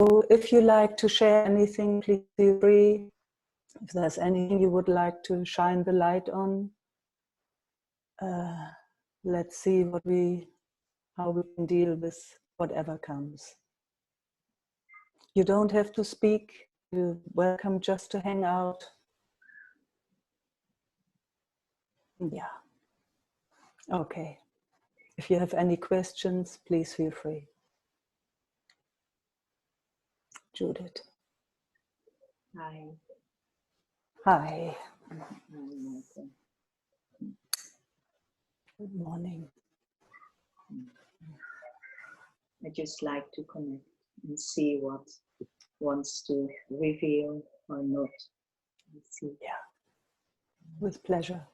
if you like to share anything, please feel free. If there's anything you would like to shine the light on, let's see how we can deal with whatever comes. You don't have to speak. You're welcome just to hang out. Yeah. Okay. If you have any questions, please feel free. Judith. Hi. Hi. Hi, Meike. Good morning. I just like to connect and see what wants to reveal or not. Let's see. Yeah. With pleasure.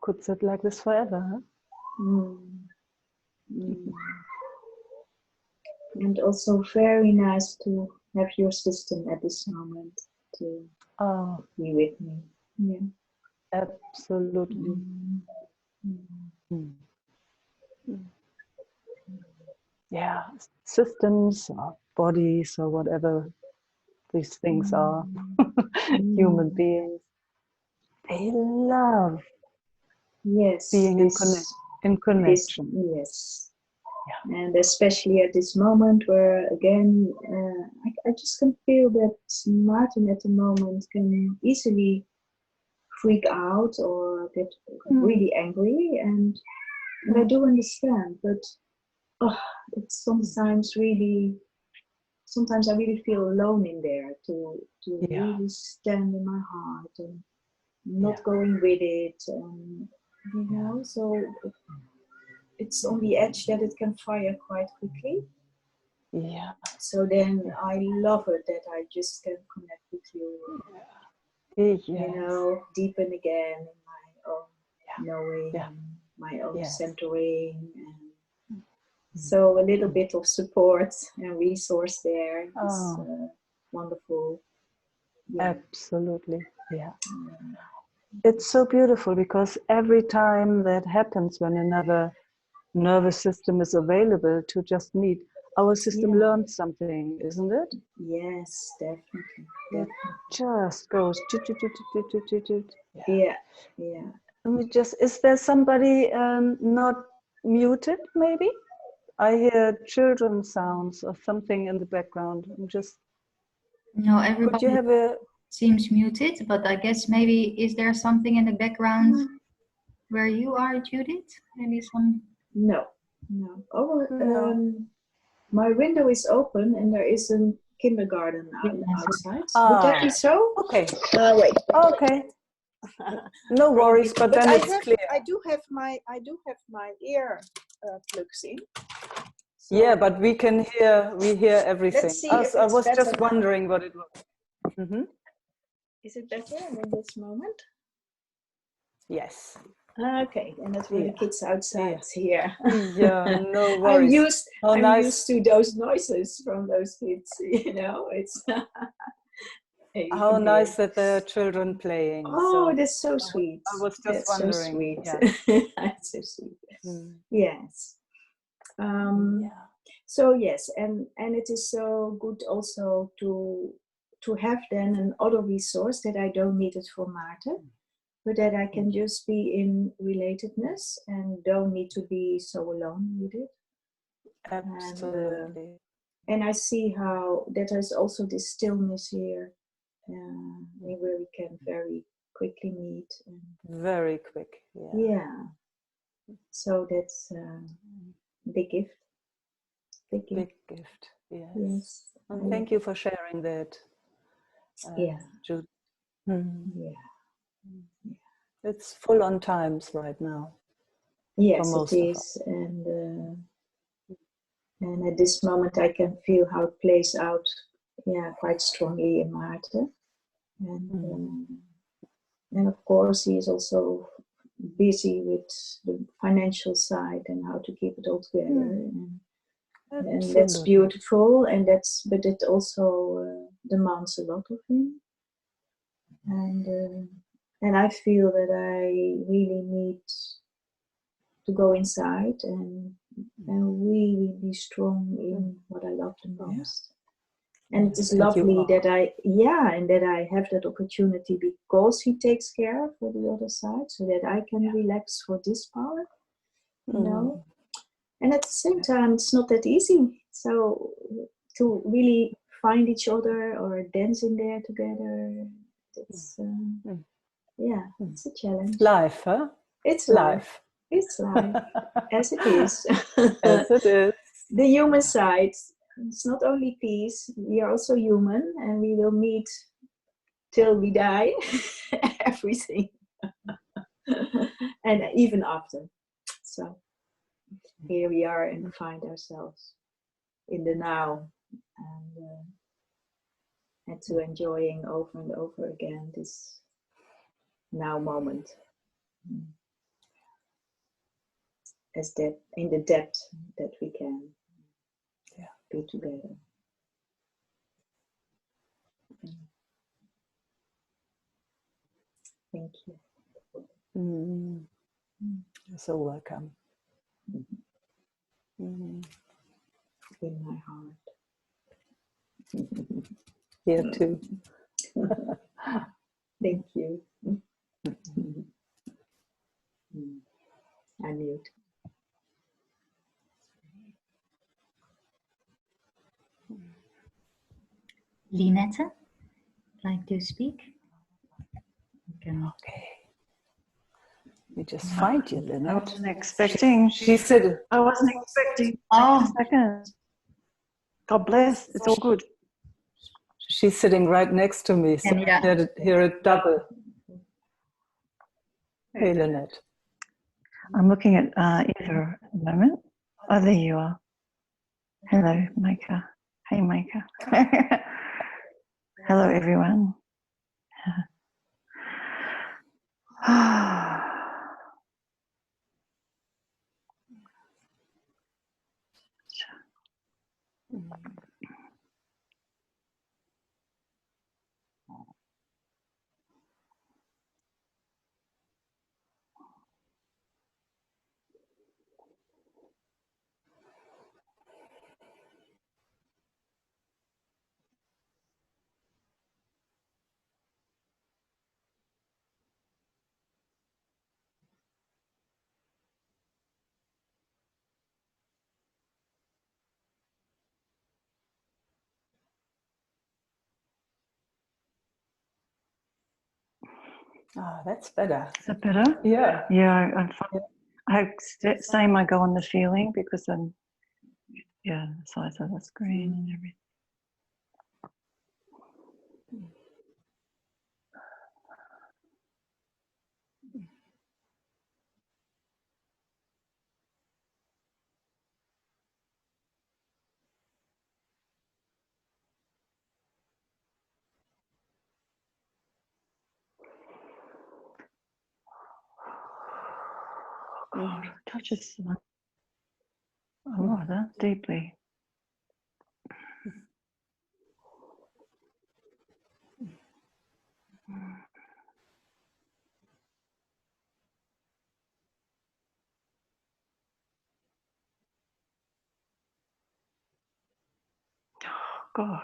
Could sit like this forever, huh? And also very nice to have your system at this moment to be with me. Yeah. Absolutely. Yeah, systems or bodies or whatever these things are, human beings, they love being in connection. Yes. Yeah. And especially at this moment where, again, I just can feel that Martin at the moment can easily freak out or get really angry. And I do understand, but it's sometimes I really feel alone in there to really stand in my heart and not going with it, and you know, so it's on the edge that it can fire quite quickly. Yeah. So then I love it that I just can connect with you. Yes. You know, deepen again in my own knowing, my own centering, and so a little bit of support and resource there is wonderful. Yeah. Absolutely, yeah. It's so beautiful because every time that happens, when another nervous system is available to just meet, our system learns something, isn't it? Yes, definitely. It just goes. Yeah. And we just, is there somebody not muted, maybe? I hear children sounds or something in the background. I'm just. No, everybody Could you have seems muted, but I guess maybe is there something in the background where you are, Judith? Maybe some. No. Oh, my window is open and there is a kindergarten outside. Would that be so? Okay. Wait. Okay. No worries, but then it's clear. I do have my ear plugs in. So yeah, but we hear everything. Let's see if I was better just now. wondering what it was. Is it better in this moment? Yes. Okay, and that's for the kids outside here. Yeah, no worries. I'm used to those noises from those kids, you know. It's how nice that there are children playing. Oh, that's so sweet. I was just that's wondering. So sweet. That's so sweet. Yes. So yes, and it is so good also to have then another resource that I don't need it for Maarten, but that I can just be in relatedness and don't need to be so alone with it. Absolutely. And I see how that there's also this stillness here, where we can very quickly meet. Very quick. Yeah. So that's a big gift. Big gift. Yes. And thank you for sharing that. Yeah. It's full on times right now. Yes, it is. And at this moment I can feel how it plays out quite strongly in Maarten. And of course he is also busy with the financial side and how to keep it all together. And that's beautiful, but it also demands a lot of him. And I feel that I really need to go inside and really be strong in what I love the most. And it is lovely that I have that opportunity because he takes care for the other side, so that I can relax for this part, you know. And at the same time, it's not that easy. So to really find each other or dance in there together, it's it's a challenge. Life, huh? It's life. It's life, as it is. As it is. The human side. It's not only peace. We are also human, and we will meet till we die. Everything. and even after. So here we are and find ourselves in the now, and to enjoying over and over again this now moment, as that in the depth that we can be together. Thank you. You're so welcome. In my heart. Here too. Thank you. I mute. Linette, like to speak? Okay. We just find you, I Lynette. wasn't expecting. She said, I wasn't expecting. Oh. Wait a second. God bless. It's all good. she's sitting right next to me, so I hear it double. Hey, Lynette. I'm looking at Eva at the moment. Oh, there you are. Hello, Meike. Hey, Meike. Hello, everyone. Ah, that's better. Is that better? Yeah. Yeah, same. I go on the feeling because I'm, the size of the screen and everything. God, it touches a lot, deeply. God.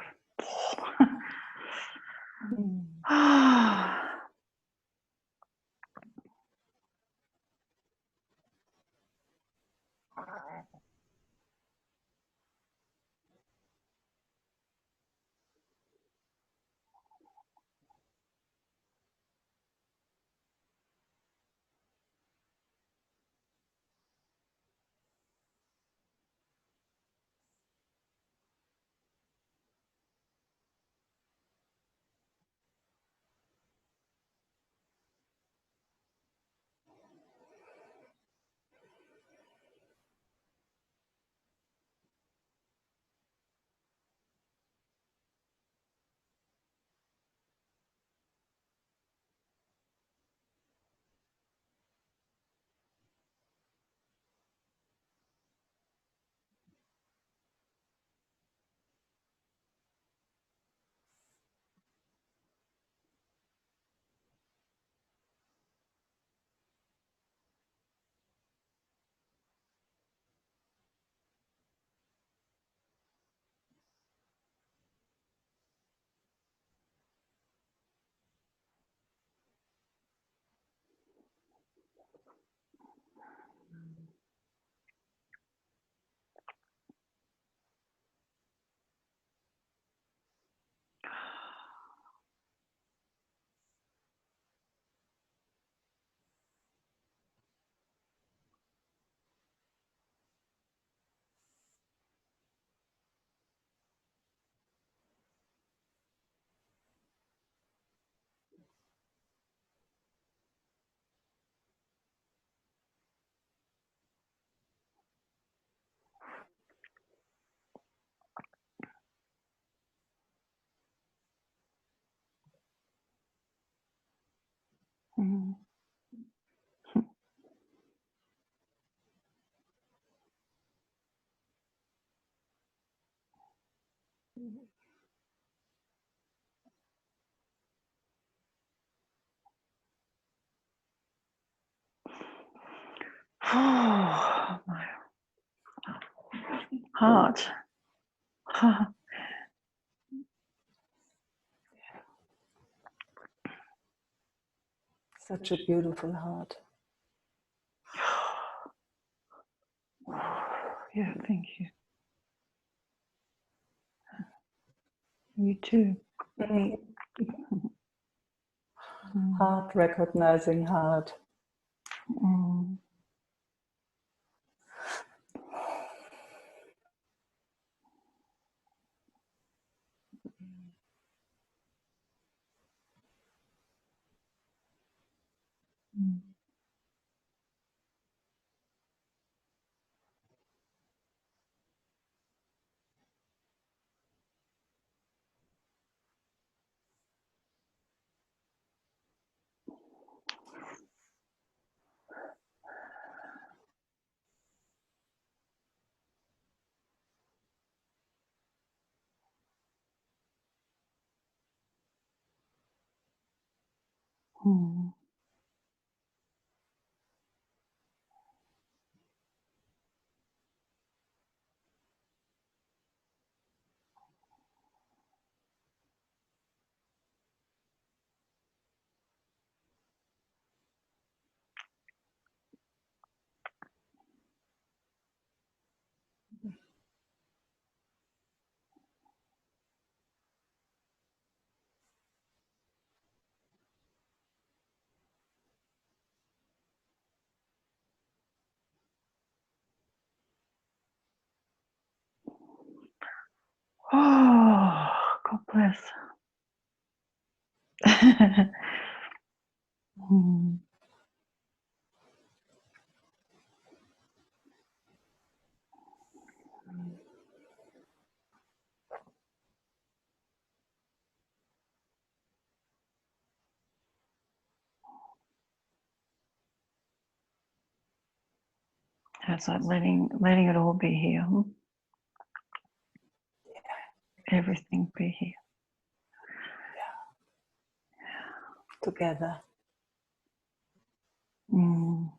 Oh, my heart. Such a beautiful heart. Yeah, thank you. You too. Heart recognizing heart. Mm. Mm. Mm. Oh, God bless. Mm. It's like letting it all be here. Everything be here. Together. Mm.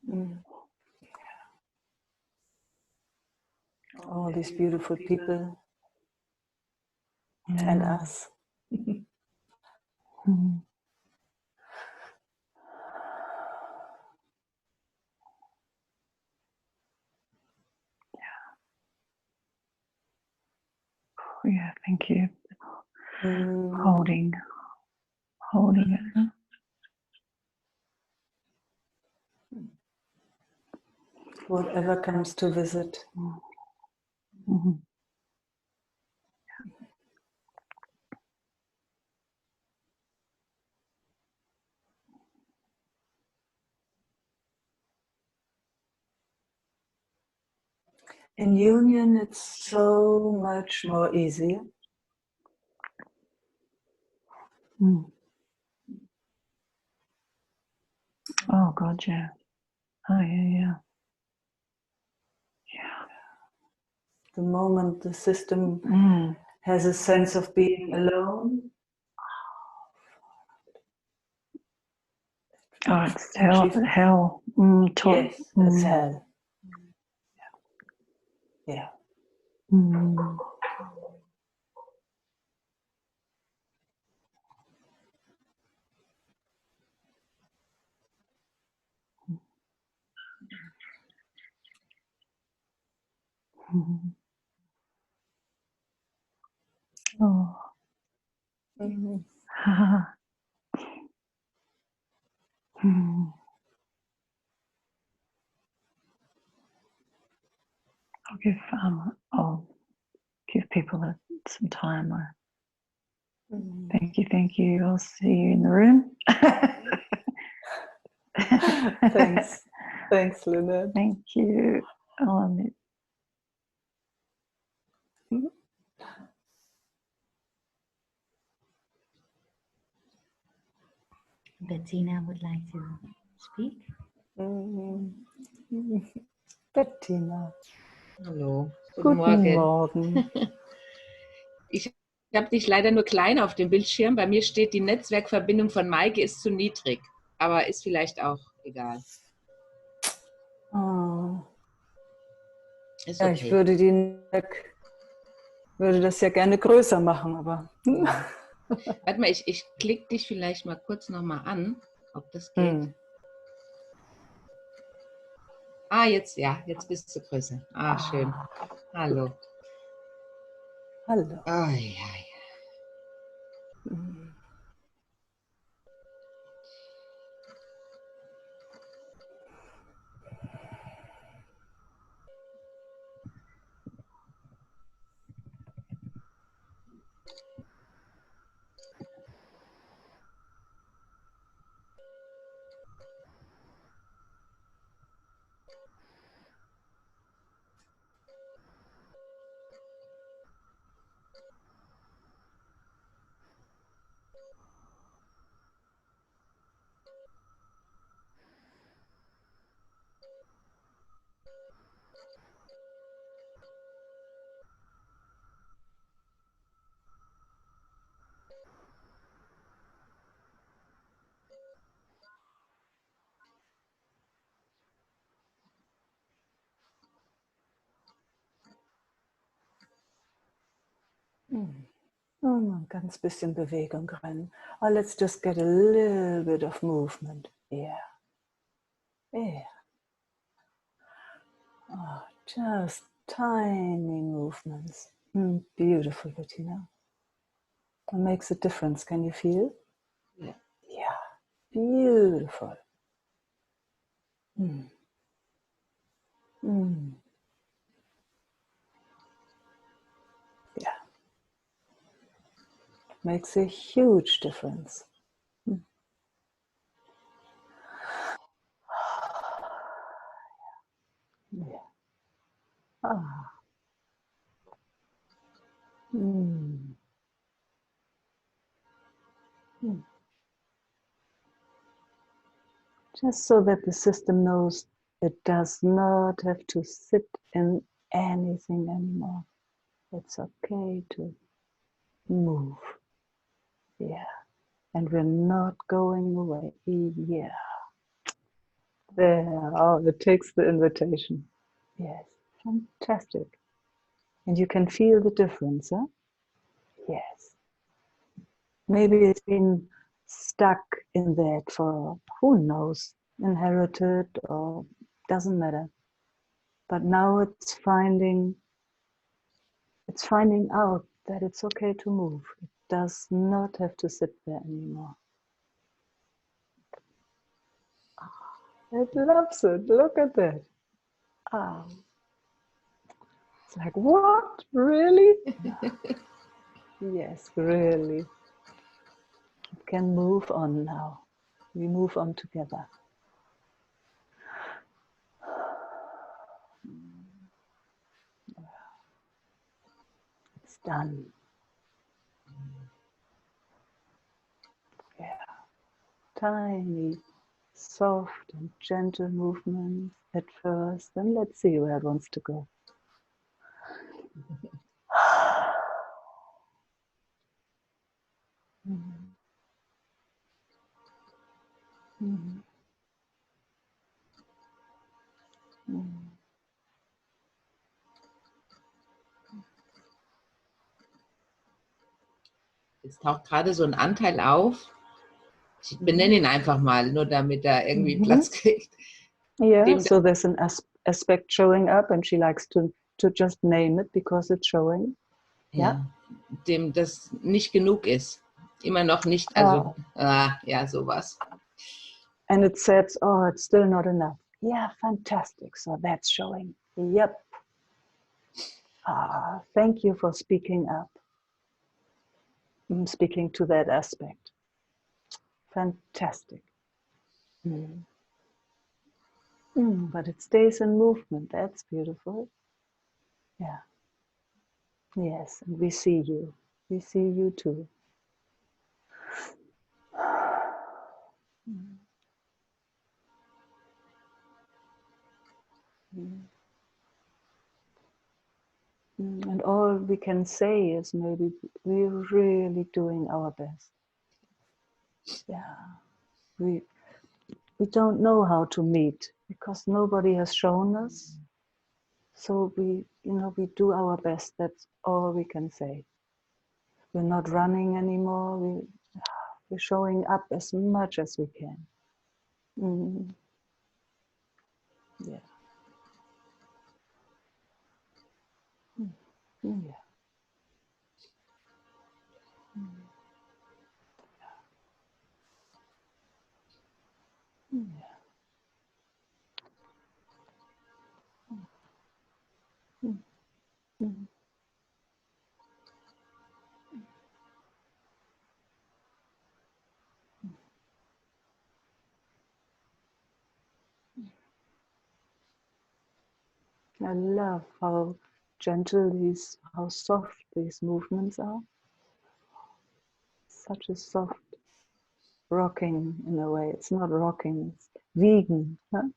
All these beautiful people and Yeah. us. Mm. Yeah, thank you. Holding it. Whatever comes to visit. Mm-hmm. In union, it's so much more easier. Mm. Oh God, yeah. Oh yeah. The moment the system Mm. has a sense of being alone, Oh, it's hell. Yes, it's hell. Yeah. Mm. Mm. Oh. Mm. I'll give people some time. Thank you. I'll see you in the room. Thanks, Lynette. Thank you. Bettina would like to speak. Bettina. Hallo, Guten goedemorgen. Morgen. Ich habe dich leider nur klein auf dem Bildschirm. Bei mir steht, die Netzwerkverbindung von Meike ist zu niedrig. Aber ist vielleicht auch egal. Oh. Ist Ja, okay. ich würde das ja gerne größer machen, aber. Warte mal, ich klicke dich vielleicht mal kurz nochmal an, ob das geht. Ah, jetzt, ja, jetzt bist du größer. Ah, schön. Hallo. Hallo. Ah, ja. Oh, ein ganz bisschen Bewegung rein. Oh, let's just get a little bit of movement. Yeah. Yeah. Oh, just tiny movements. Beautiful, Bettina. It makes a difference. Can you feel? Ja. Yeah. Beautiful. Yeah. Makes a huge difference. Yeah. Ah. Just so that the system knows it does not have to sit in anything anymore. It's okay to move. Yeah. And we're not going away. Yeah. There. Oh, it takes the invitation. Yes. Fantastic. And you can feel the difference, huh? Yes. Maybe it's been stuck in that for, who knows, inherited or doesn't matter. But now it's finding out that it's okay to move. It does not have to sit there anymore. It loves it. Look at that. Ah. It's like, what? Really? Yes, really. It can move on now. We move on together. It's done. Yeah. Tiny, soft and gentle movements at first, and let's see where it wants to go. Jetzt taucht gerade so ein Anteil auf. Ich benenne ihn einfach mal, nur damit er irgendwie Platz kriegt. Yeah, so there's an aspect showing up and she likes to just name it because it's showing. Ja. Dem das nicht genug ist. Immer noch nicht, also, ja, sowas. And it says, oh, it's still not enough. Yeah, fantastic. So that's showing. Yep. Thank you for speaking up. Speaking to that aspect. Fantastic. But it stays in movement. That's beautiful. Yeah. Yes, and we see you. We see you too. And all all we can say is maybe we're really doing our best. Yeah, we don't know how to meet because nobody has shown us. So we do our best. That's all we can say. We're not running anymore. We're showing up as much as we can. Mm. Yeah. Mm. Yeah. Mm. Yeah. Mm. Mm. I love how gentle how soft these movements are. Such a soft rocking in a way. It's not rocking, it's vegan. Huh?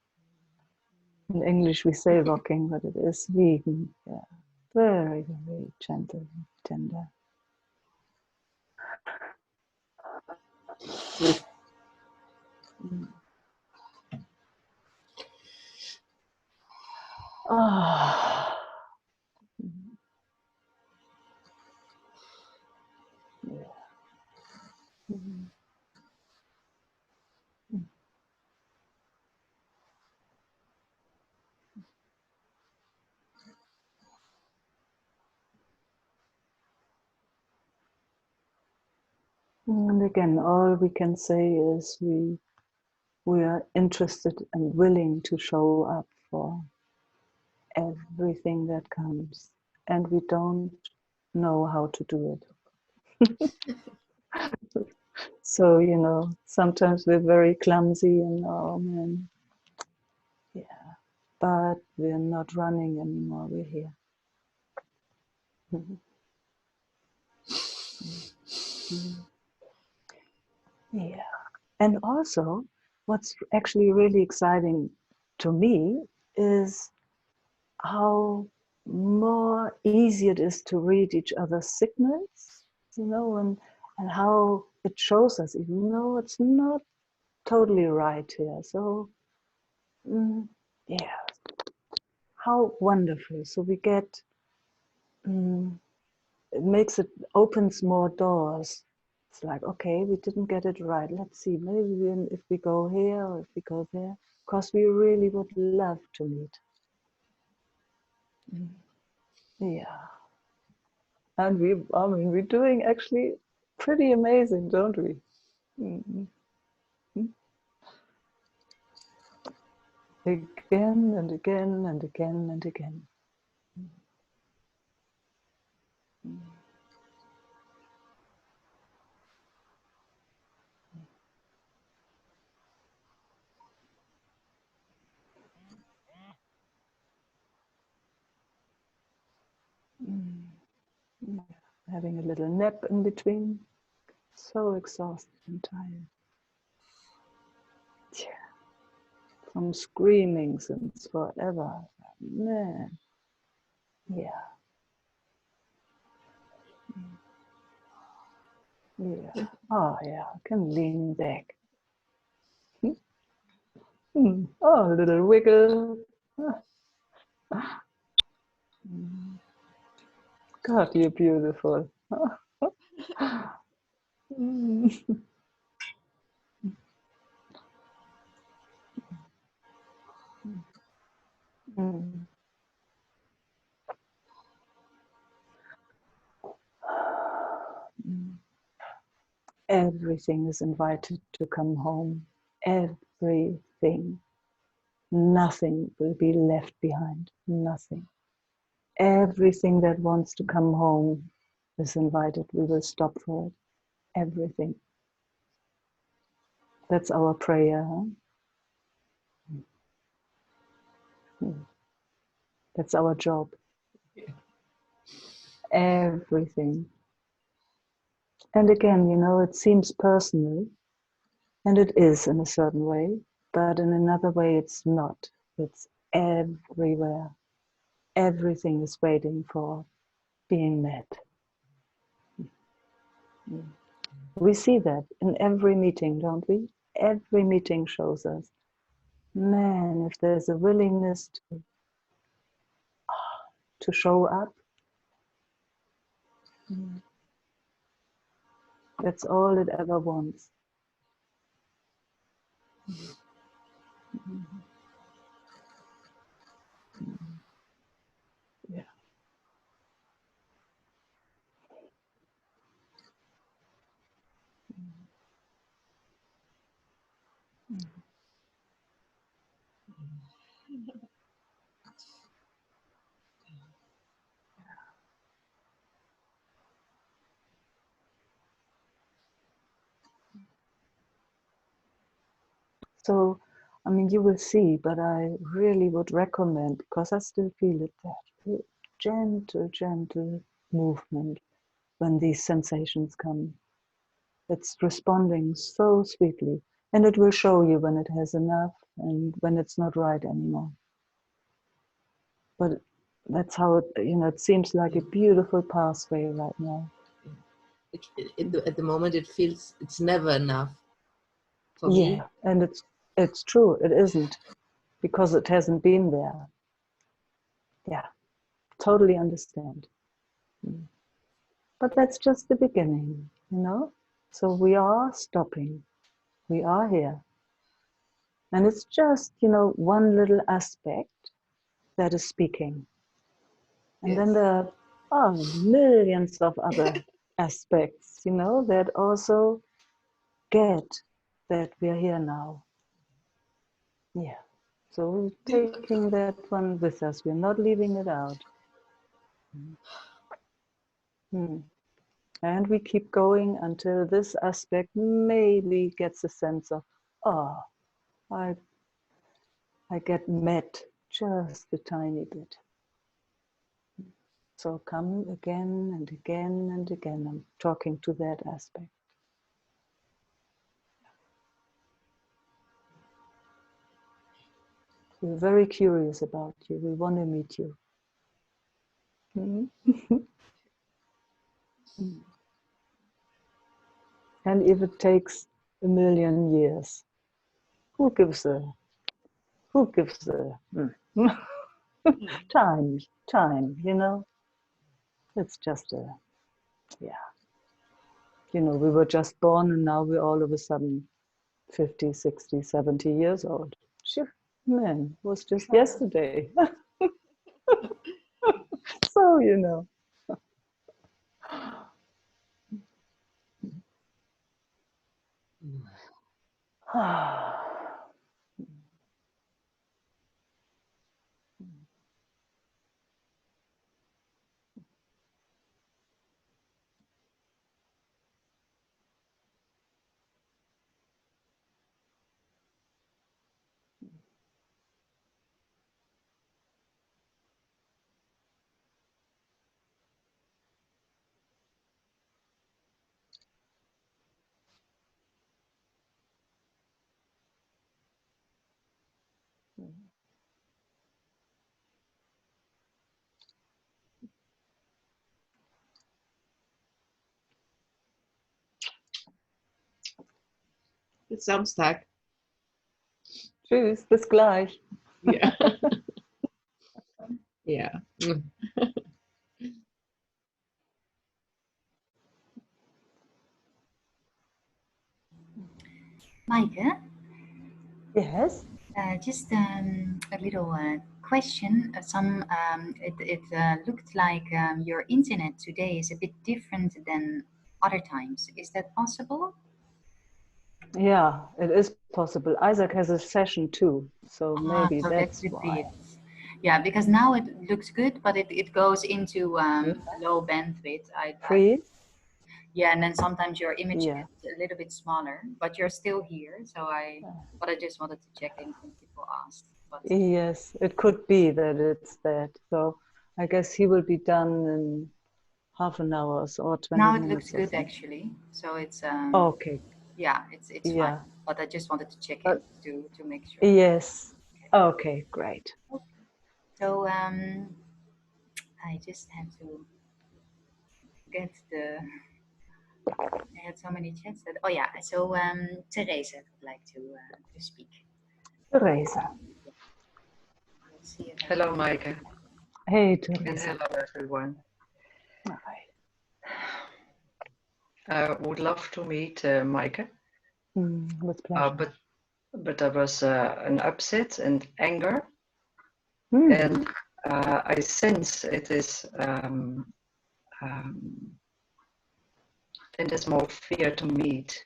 In English we say rocking, but it is vegan. Yeah. Very, very gentle, tender. Mm. Ah. Yeah. Mm. And again, all we can say is we are interested and willing to show up for everything that comes, and we don't know how to do it. So sometimes we're very clumsy and oh man, yeah. But we're not running anymore. We're here. Mhm. Mhm. Yeah. And also, what's actually really exciting to me is how more easy it is to read each other's signals, and how it shows us, even though it's not totally right here. So, yeah, how wonderful. So we get, it opens more doors. It's like, okay, we didn't get it right. Let's see, maybe if we go here or if we go there, because we really would love to meet. Yeah. And we're doing actually pretty amazing, don't we? Mhm. Again and again and again and again. Mm. Having a little nap in between. So exhausted and tired. Yeah. From screaming since forever. Man. Yeah. Yeah. Oh yeah. I can lean back. Oh, a little wiggle. God, you're beautiful. Mm. Everything is invited to come home. Everything. Nothing will be left behind. Nothing. Everything that wants to come home is invited. We will stop for it. Everything. That's our prayer. Huh? That's our job. Everything. And again, it seems personal, and it is in a certain way, but in another way, it's not. It's everywhere. Everything is waiting for being met. We see that in every meeting, don't we? Every meeting shows us, man, if there's a willingness to show up, that's all it ever wants. Yeah. So, I mean, you will see, but I really would recommend, because I still feel it, that gentle, gentle movement when these sensations come. It's responding so sweetly, and it will show you when it has enough and when it's not right anymore. But that's how it, it seems like a beautiful pathway right now. At the moment, it feels it's never enough for me. Yeah, and it's true, it isn't, because it hasn't been there. Yeah, totally understand. But that's just the beginning, So we are stopping, we are here. And it's just, one little aspect that is speaking. And Yes. then there are millions of other aspects, that also get that we are here now. Yeah. So we're taking that one with us. We're not leaving it out. And we keep going until this aspect maybe gets a sense of, oh, I get met just a tiny bit. So come again and again and again. I'm talking to that aspect. We're very curious about you. We want to meet you. And if it takes 1,000,000 years, who gives a time, It's just we were just born and now we're all of a sudden 50, 60, 70 years old. Sure, man, it was just yesterday. So, Bis Samstag. Tschüss, bis gleich. Ja. Ja. Meike? Yes? Just a little question. It looked like your internet today is a bit different than other times. Is that possible? Yeah, it is possible. Isaac has a session too, so maybe So that that's could be why. it. Yeah, because now it looks good, but it goes into low bandwidth. Free? Yeah, and then sometimes your image Yeah. gets a little bit smaller, but you're still here. But I just wanted to check in when people asked. But Yes, it could be that it's that. So I guess he will be done in half an hour or 20 now it minutes looks or good something. actually. So it's Okay, yeah, it's fine. yeah. But I just wanted to check in But to make sure. yes. Okay, great. So I just have to get the. I had so many chats that. Oh yeah. So Teresa would like to speak. Teresa. Let's see if I Hello, can- Meike. Hey, And Teresa. hello, everyone. Hi. I would love to meet Meike, With pleasure. but there was an upset and anger, Hmm. and I sense it is and there's more fear to meet.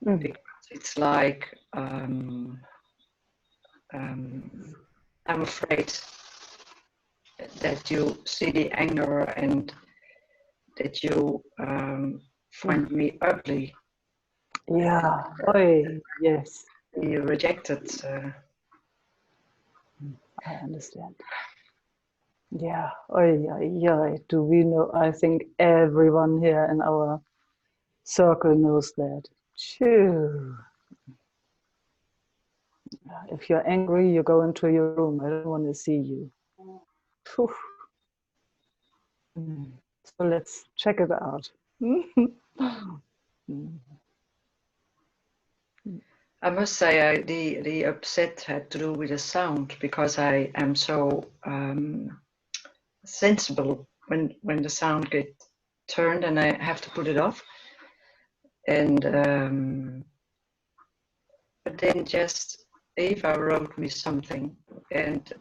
Because it's like I'm afraid that you see the anger and that you find me ugly. Yeah. Oi, yes. You rejected. I understand. Yeah. Oi, yeah, yeah. Do we know? I think everyone here in our circle knows that. Phew. If you're angry, you go into your room. I don't want to see you. Phew. So let's check it out. I must say, the upset had to do with the sound because I am so sensible when the sound gets turned and I have to put it off. And but then just Eva wrote me something, and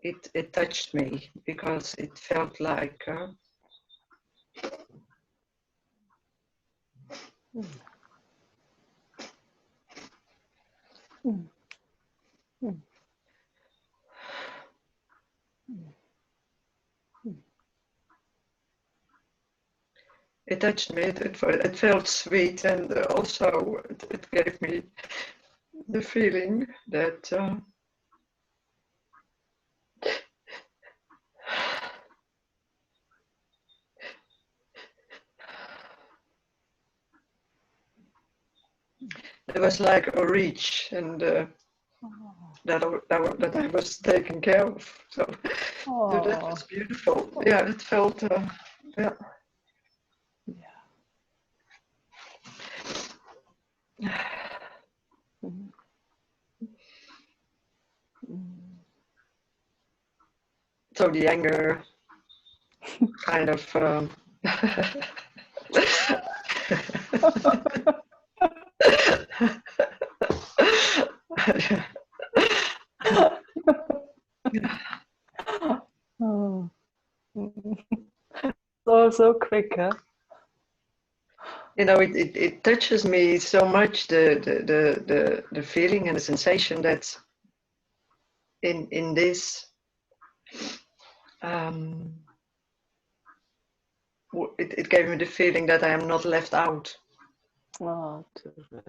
it touched me because it felt like. It touched me. It felt sweet, and also it gave me the feeling that there was like a reach, and that I was taken care of. So that was beautiful. Yeah, it felt. Yeah. So the anger kind of Oh. So, so quick, huh? you know, it touches me so much, the feeling and the sensation that in this it gave me the feeling that I am not left out. Oh, Teresa.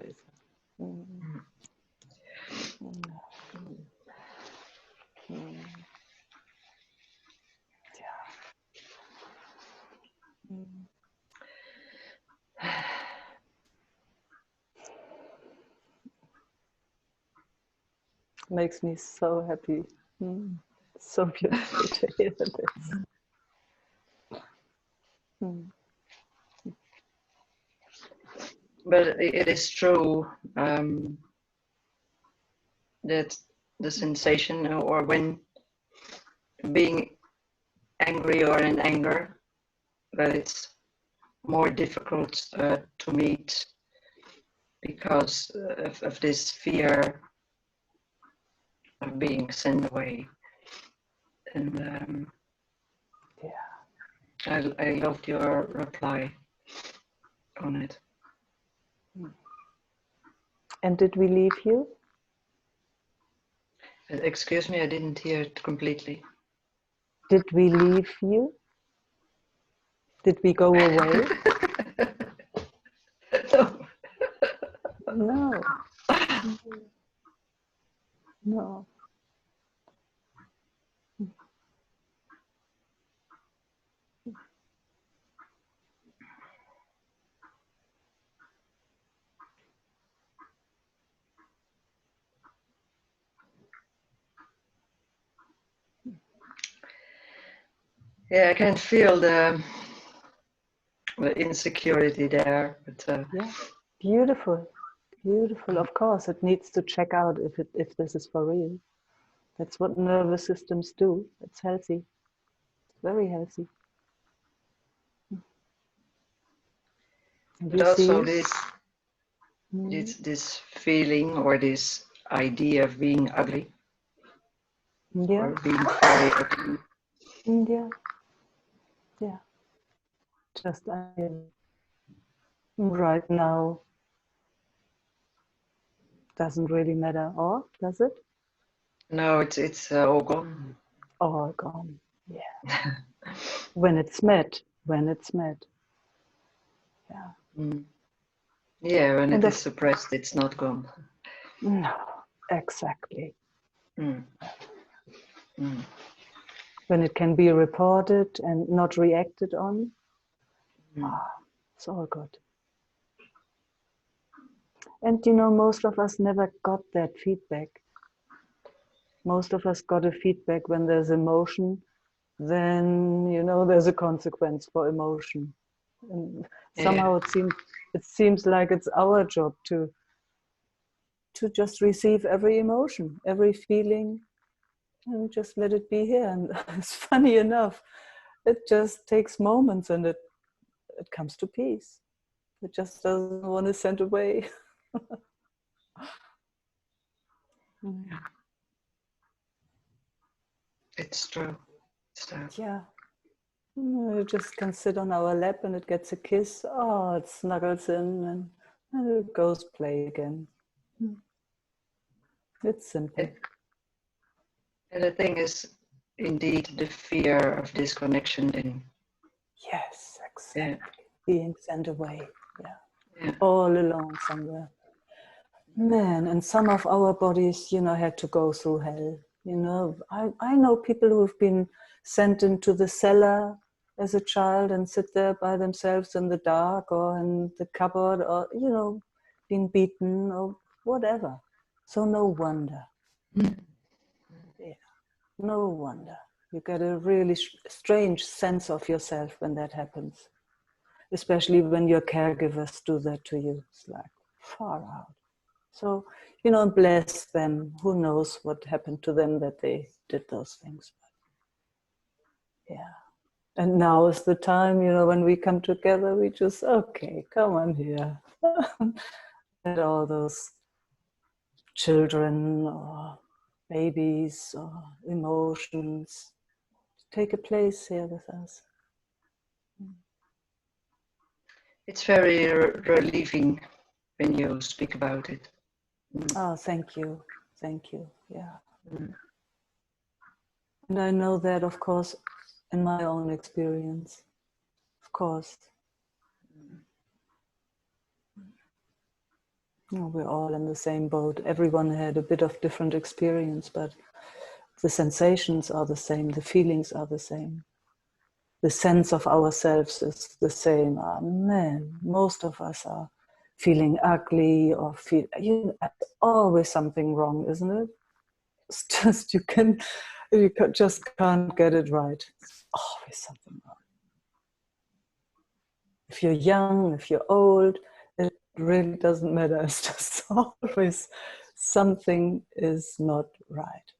Makes me so happy. So beautiful to hear this. But it is true that the sensation, or when being angry or in anger, that it's more difficult to meet because of this fear of being sent away. And I loved your reply on it. And did we leave you? Excuse me, I didn't hear it completely. Did we leave you? Did we go away? No. No. No. Yeah, I can feel the insecurity there, but Yeah, beautiful, beautiful. Of course, it needs to check out if this is for real. That's what nervous systems do. It's healthy, very healthy. And but you also see, this feeling or this idea of being ugly yeah, or being very ugly. yeah, yeah. Just right now doesn't really matter, or does it? No, it's all gone. All gone. Yeah. When it's met, yeah. Yeah, when And it is suppressed, it's not gone. no, exactly. Mm. When it can be reported and not reacted on, it's all good. And you know, most of us never got that feedback. Most of us got a feedback when there's emotion, then you know there's a consequence for emotion. And somehow it seems like it's our job to just receive every emotion, every feeling, and just let it be here. And it's funny enough, it just takes moments and it comes to peace. It just doesn't want to send away. It's true. It's true. Yeah. You just can sit on our lap and it gets a kiss. Oh, it snuggles in and it goes play again. It's simple. And the thing is, indeed, the fear of disconnection. Then, Yes, exactly. Being sent away. yeah. All alone somewhere. Man, and some of our bodies, you know, had to go through hell. You know, I know people who have been sent into the cellar as a child and sit there by themselves in the dark or in the cupboard or, you know, been beaten or whatever. So no wonder. Yeah, no wonder. You get a really strange sense of yourself when that happens. Especially when your caregivers do that to you. It's like far out. So, you know, bless them. Who knows what happened to them that they did those things. Yeah. And now is the time, you know, when we come together, we just, okay, come on here. And all those children or babies or emotions take a place here with us. It's very relieving when you speak about it. Oh, thank you. Thank you. Yeah. And I know that, of course, in my own experience. Of course. You know, we're all in the same boat. Everyone had a bit of different experience, but the sensations are the same, the feelings are the same. The sense of ourselves is the same. Oh, man, most of us are feeling ugly or feel, you know, it's always something wrong, isn't it? It's just, you just can't get it right. It's always something wrong. If you're young, if you're old, it really doesn't matter. It's just always something is not right.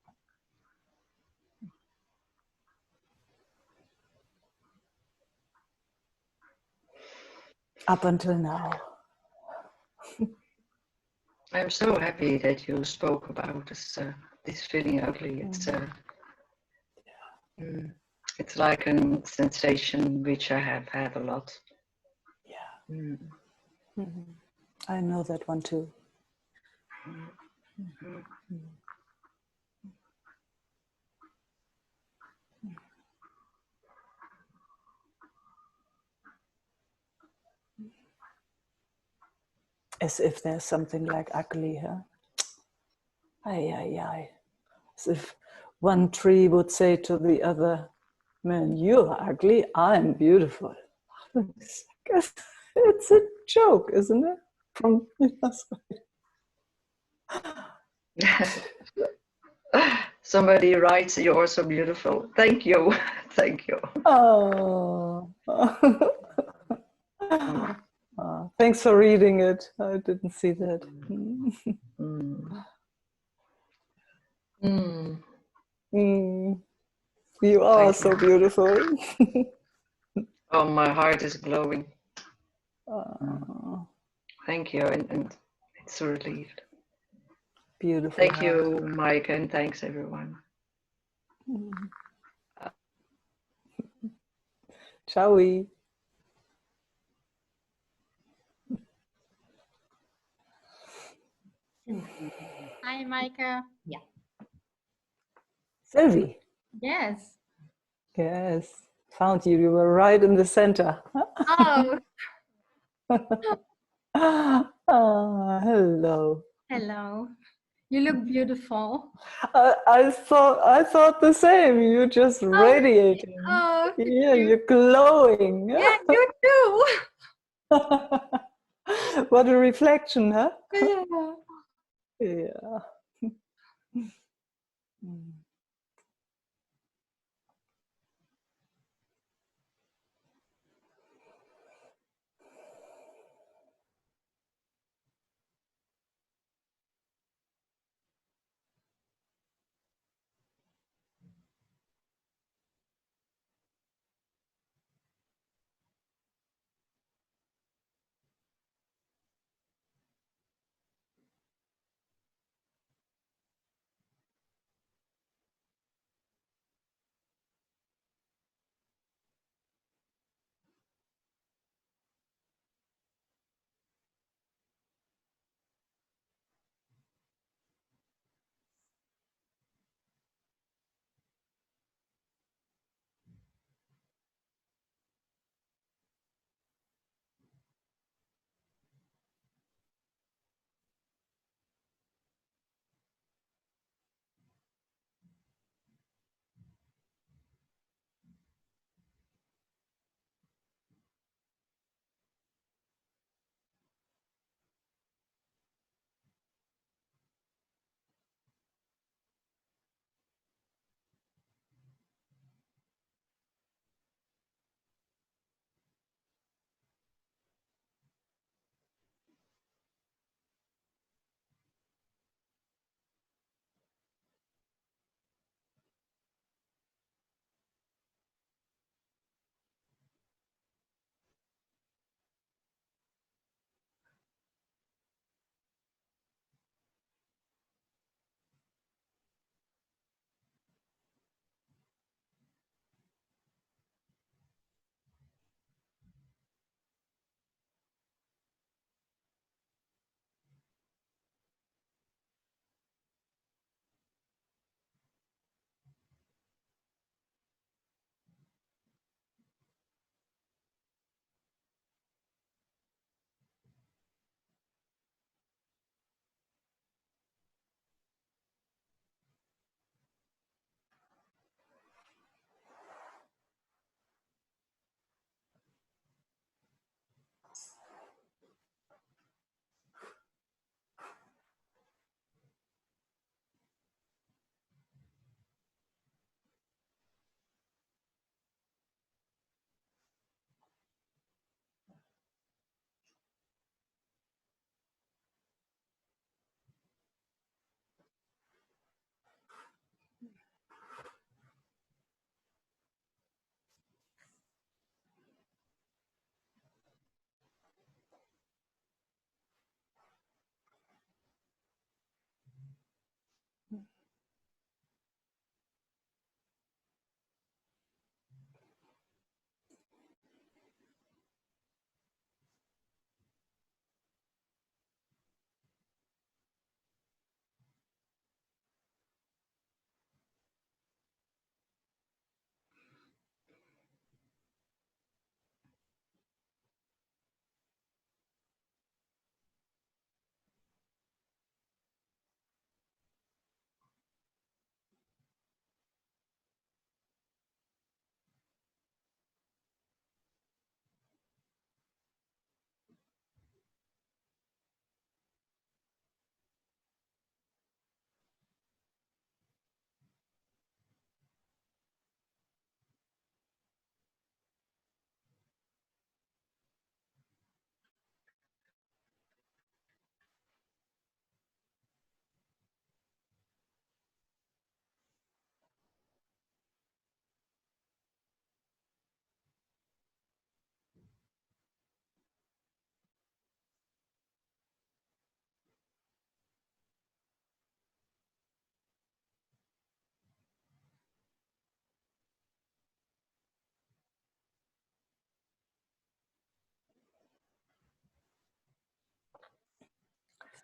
Up until now. I'm so happy that you spoke about this feeling ugly. It's like a sensation which I have had a lot. Yeah. Mm-hmm. I know that one too. As if there's something like ugly here. Ay, ay, ay. As if one tree would say to the other, man, you're ugly, I'm beautiful. I guess it's a joke, isn't it? From somebody writes, "You're so beautiful." Thank you, thank you. Oh. Thanks for reading it. I didn't see that. You are so beautiful. Oh, my heart is glowing. Oh, Thank you, and it's relieved. beautiful. Thank you, Mike, and thanks everyone. Ciao. Hi, Meike. Yeah. Sylvie. Yes. Yes. Found you. You were right in the center. Oh, Hello. hello. You look beautiful. I thought the same. You're just radiating. Oh, thank Yeah, you. you're glowing. Yeah, you too. What a reflection, huh? Yeah. Yeah.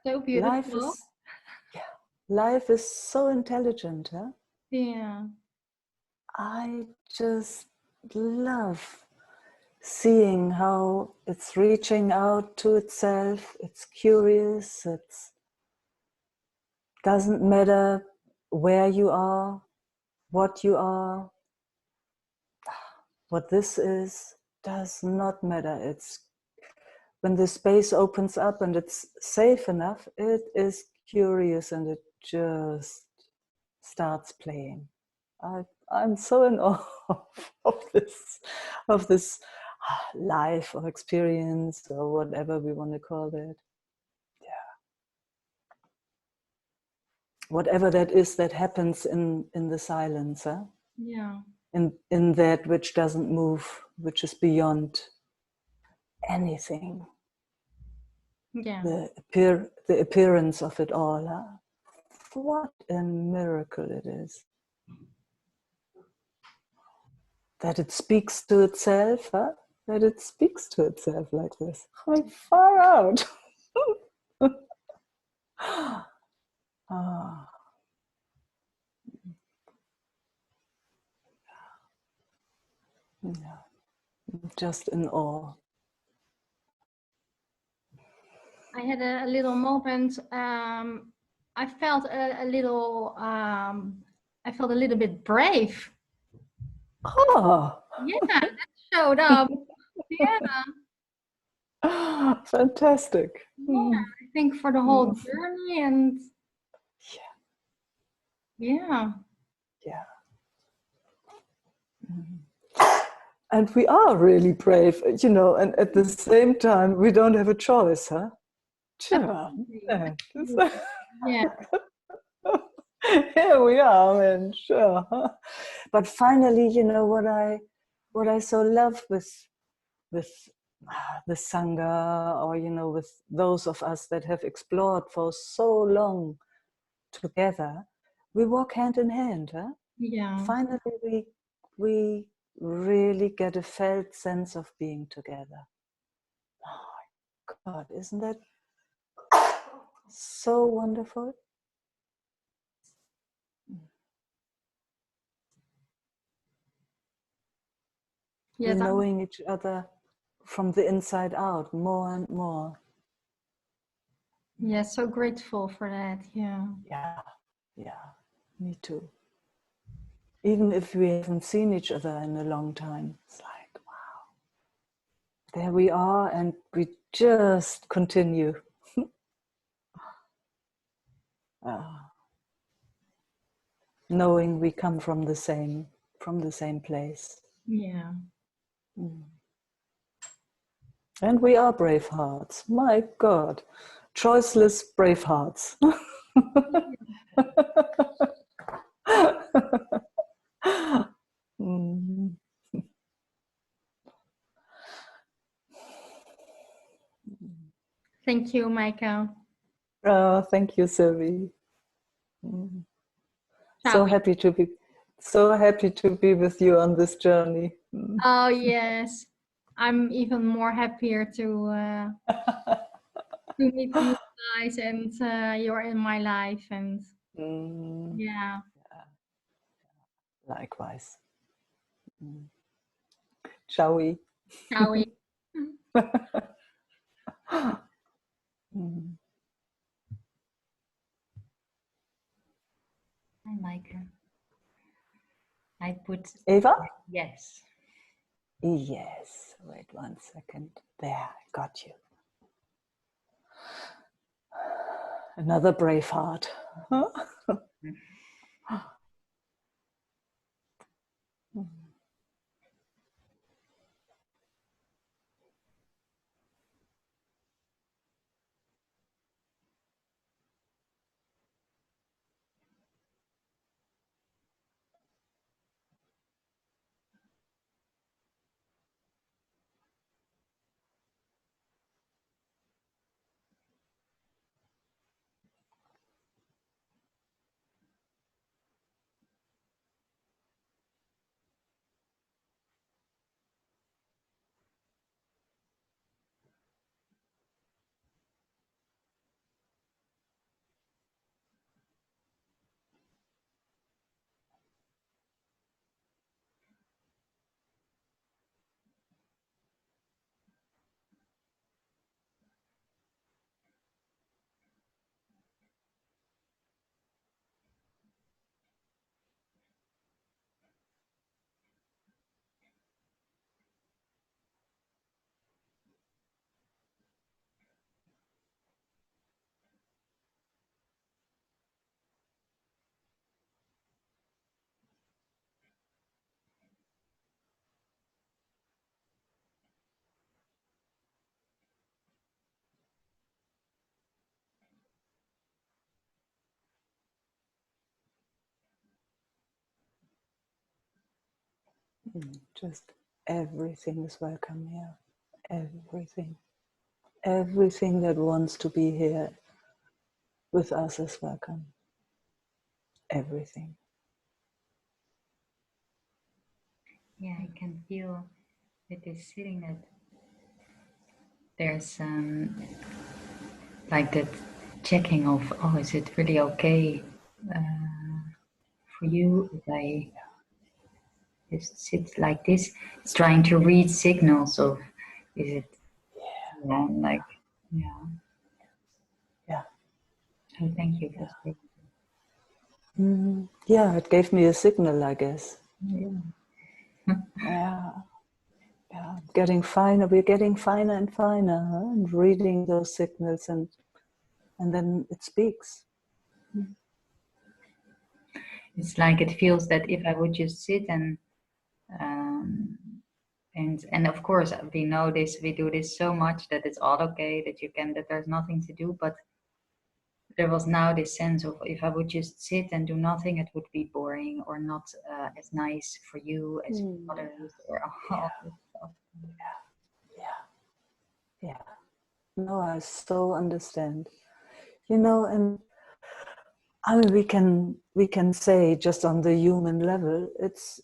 So Life beautiful. is, yeah, life is so intelligent, huh? Yeah. I just love seeing how it's reaching out to itself. It's curious. It doesn't matter where you are, what you are, what this is, does not matter. It's when the space opens up and it's safe enough, it is curious and it just starts playing. I'm so in awe of this life or experience or whatever we want to call it. Yeah. Whatever that is that happens in the silence, huh? Yeah. In that which doesn't move, which is beyond anything. Yeah. The appearance of it all. Huh? What a miracle it is. That it speaks to itself, huh? That it speaks to itself like this. I'm far out. Ah. Yeah. Just in awe. I had a little moment. I felt a little. I felt a little bit brave. Oh, Yeah, that showed up. Yeah, fantastic. yeah. I think for the whole journey, and yeah, Yeah. And we are really brave, you know, and at the same time, we don't have a choice, huh? Sure. absolutely. Yeah. Yeah, Here we are, man. Sure. But finally, you know what I so love with the sangha, or you know, with those of us that have explored for so long together, we walk hand in hand. Huh? yeah, Finally, we really get a felt sense of being together. Oh God, isn't that so wonderful? We're yes. knowing each other from the inside out more and more. Yeah, so grateful for that. Yeah, Yeah, yeah, me too. Even if we haven't seen each other in a long time, it's like, wow, there we are, and we just continue. Knowing we come from the same place. yeah. And we are brave hearts. My God, choiceless brave hearts. Mm. Thank you, Meike. Oh, thank you, Sylvie. Mm. Ciao. So happy to be with you on this journey. Mm. Oh yes, I'm even more happier to meet you guys, and you're in my life, and Mm. yeah. Likewise. Mm. Shall we? Ciao. Mm. Hi, Meike. I put Eva? yes. Yes. Wait 1 second. There, I got you. Another brave heart. Huh? Just everything is welcome here. Everything. Everything that wants to be here with us is welcome. Everything. Yeah, I can feel with this sitting that there's like that checking of, oh, is it really okay for you if I just sit like this? It's trying to read signals of, is it wrong? Like, yeah. Yeah. So thank you for saying Yeah, it gave me a signal, I guess. that. Yeah. Yeah. Getting finer. We're getting finer and finer, huh? And reading those signals, and then it speaks. It's like it feels that if I would just sit um, and of course we know this, we do this so much that it's all okay, that there's nothing to do, but there was now this sense of if I would just sit and do nothing, it would be boring or not as nice for you as others or all this stuff. Yeah. No, I so understand. You know, and I mean, we can say just on the human level, it's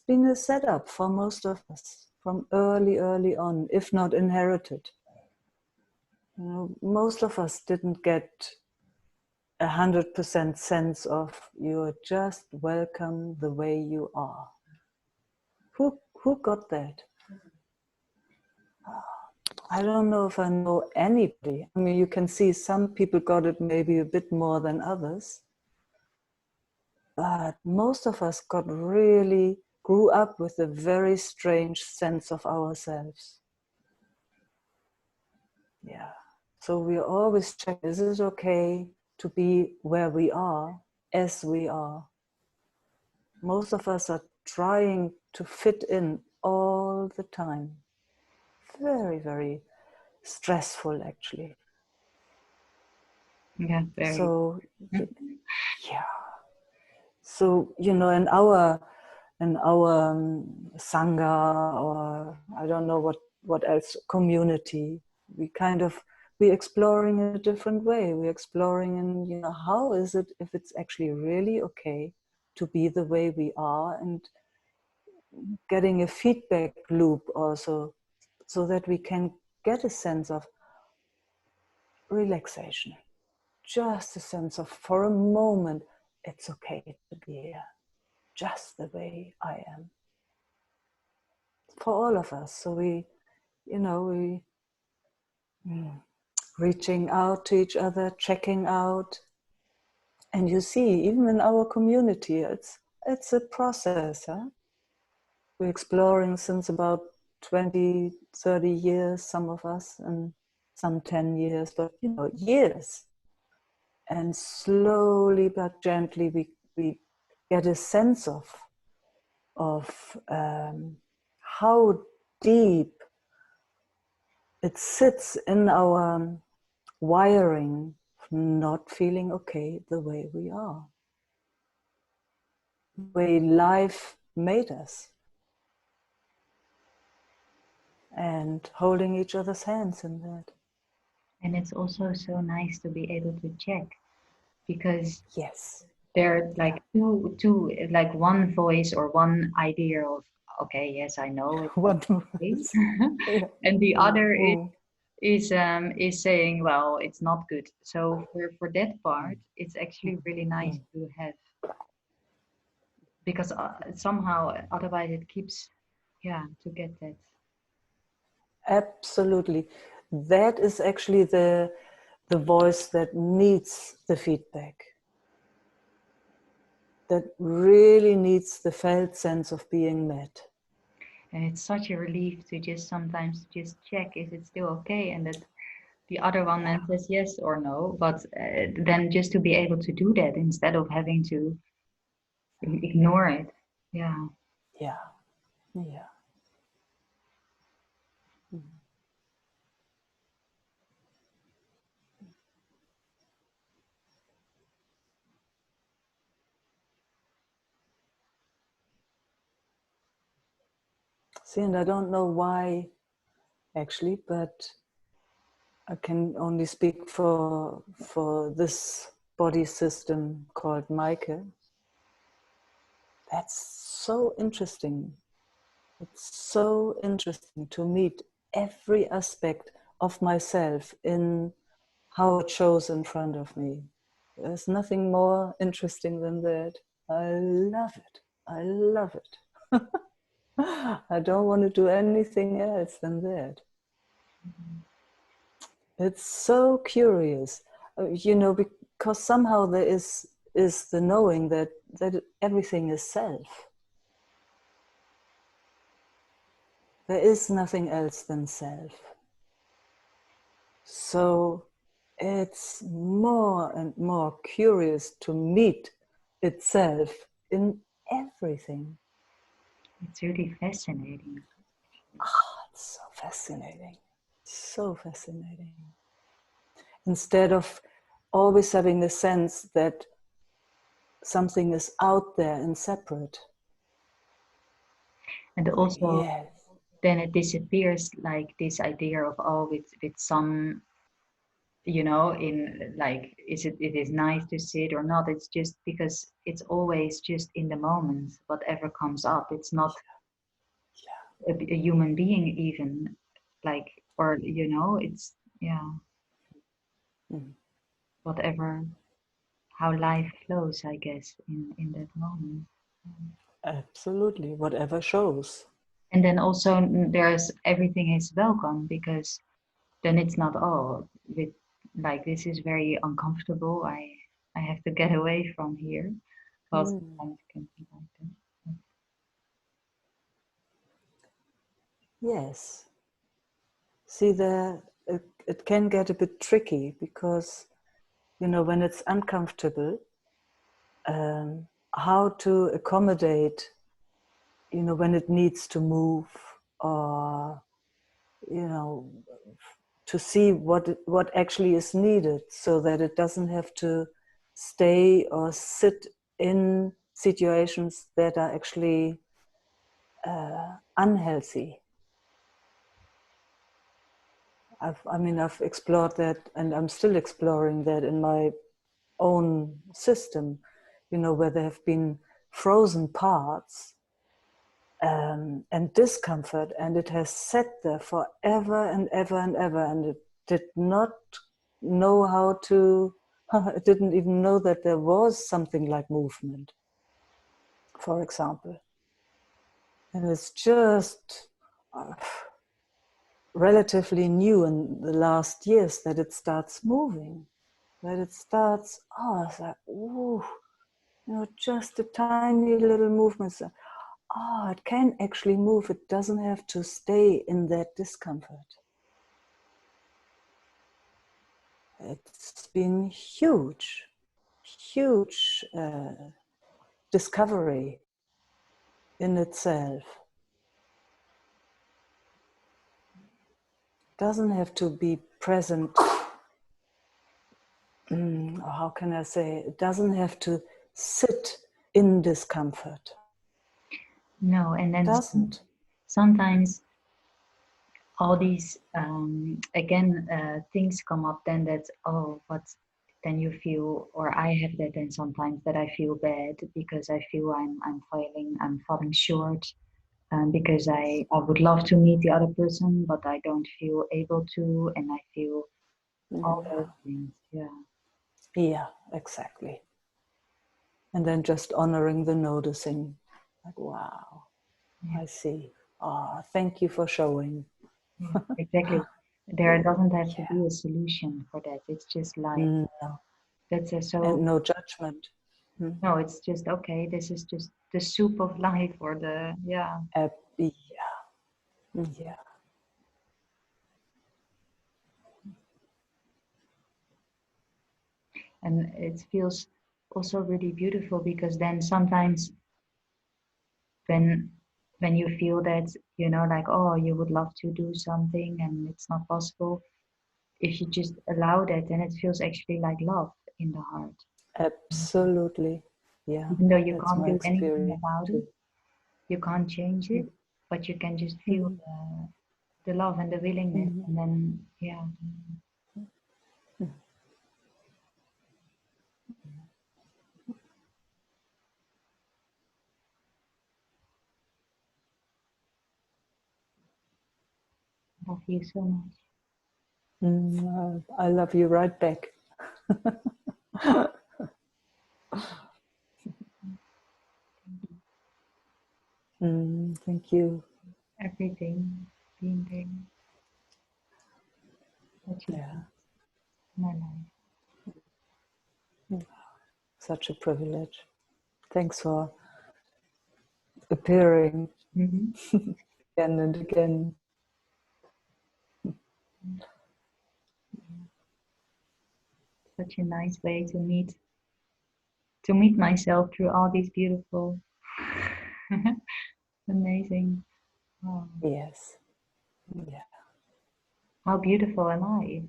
been a setup for most of us from early on, if not inherited. You know, most of us didn't get 100% sense of you're just welcome the way you are. Who got that? I don't know if I know anybody. I mean, you can see some people got it maybe a bit more than others. But most of us grew up with a very strange sense of ourselves. Yeah. So we always check, is it okay to be where we are, as we are? Most of us are trying to fit in all the time. Very, very stressful, actually. Yeah, very. So, yeah. So, you know, in our sangha, or I don't know what else, community, we're exploring in a different way. We're exploring in, you know, how is it if it's actually really okay to be the way we are, and getting a feedback loop also, so that we can get a sense of relaxation, just a sense of, for a moment, it's okay to be here, just the way I am. For all of us. So we reaching out to each other, checking out. And you see, even in our community, it's a process. Huh? We're exploring since about 20, 30 years, some of us, and some 10 years, but you know, years. And slowly but gently we get a sense of how deep it sits in our wiring, not feeling okay the way we are, the way life made us, and holding each other's hands in that. And it's also so nice to be able to check, because Yes, there are like two, like one voice or one idea of, okay, yes, I know it's not what okay. yeah. And the other is saying, well, it's not good. So for that part, it's actually really nice to have, because somehow otherwise it keeps, to get that. Absolutely. That is actually the voice that needs the feedback, that really needs the felt sense of being met. And it's such a relief to just sometimes just check, is it still okay? And that the other one then says yes or no, but then just to be able to do that instead of having to ignore it. Yeah. Yeah, yeah. See, and I don't know why actually, but I can only speak for this body system called Meike. That's so interesting. It's so interesting to meet every aspect of myself in how it shows in front of me. There's nothing more interesting than that. I love it. I love it. I don't want to do anything else than that. It's so curious, because somehow there is the knowing that everything is self. There is nothing else than self. So it's more and more curious to meet itself in everything. It's really fascinating. It's so fascinating. So fascinating. Instead of always having the sense that something is out there and separate. And also, Yes. then it disappears, like this idea of, oh, with some, you know, in like, it is nice to sit or not. It's just because it's always just in the moment, whatever comes up. It's not a human being even, like, or, you know, it's, yeah, whatever, how life flows, I guess, in that moment. Absolutely, whatever shows. And then also there's everything is welcome, because then it's not, oh, with like, this is very uncomfortable, I have to get away from here. Well, sometimes it can be like that. Yes. See, it can get a bit tricky because, when it's uncomfortable, how to accommodate, when it needs to move, or, to see what actually is needed so that it doesn't have to stay or sit in situations that are actually unhealthy. I've explored that, and I'm still exploring that in my own system, where there have been frozen parts and discomfort, and it has sat there forever and ever and ever, and it did not know how to, it didn't even know that there was something like movement, for example. And it's just relatively new in the last years that it starts moving, that it starts, it's like, ooh, just a tiny little movement. It can actually move. It doesn't have to stay in that discomfort. It's been huge discovery in itself. Doesn't have to be present. How can I say? It doesn't have to sit in discomfort. No, and then Doesn't. sometimes all these things come up, then that's, oh, but then you feel, or I have that then sometimes, that I feel bad because I feel I'm falling short, because I would love to meet the other person, but I don't feel able to, and I feel all those things. Yeah, exactly. And then just honoring the noticing, like, wow, I see. Thank you for showing. Exactly. There doesn't have to be a solution for that. It's just like, No. that's And no judgment. no, it's just, okay, this is just the soup of life, or the, yeah. And it feels also really beautiful, because then sometimes when you feel that, like, oh, you would love to do something and it's not possible, if you just allow that, then it feels actually like love in the heart. Absolutely. Yeah. Even though you That's can't my do anything experience about too. it, you can't change it, but you can just feel the love and the willingness, and then love you so much. I love you right back. Thank you. Everything being there. What you Yeah. in my life. Such a privilege. Thanks for appearing again and again. Such a nice way to meet myself through all these beautiful, amazing. Wow. Yes. Yeah. How beautiful am I?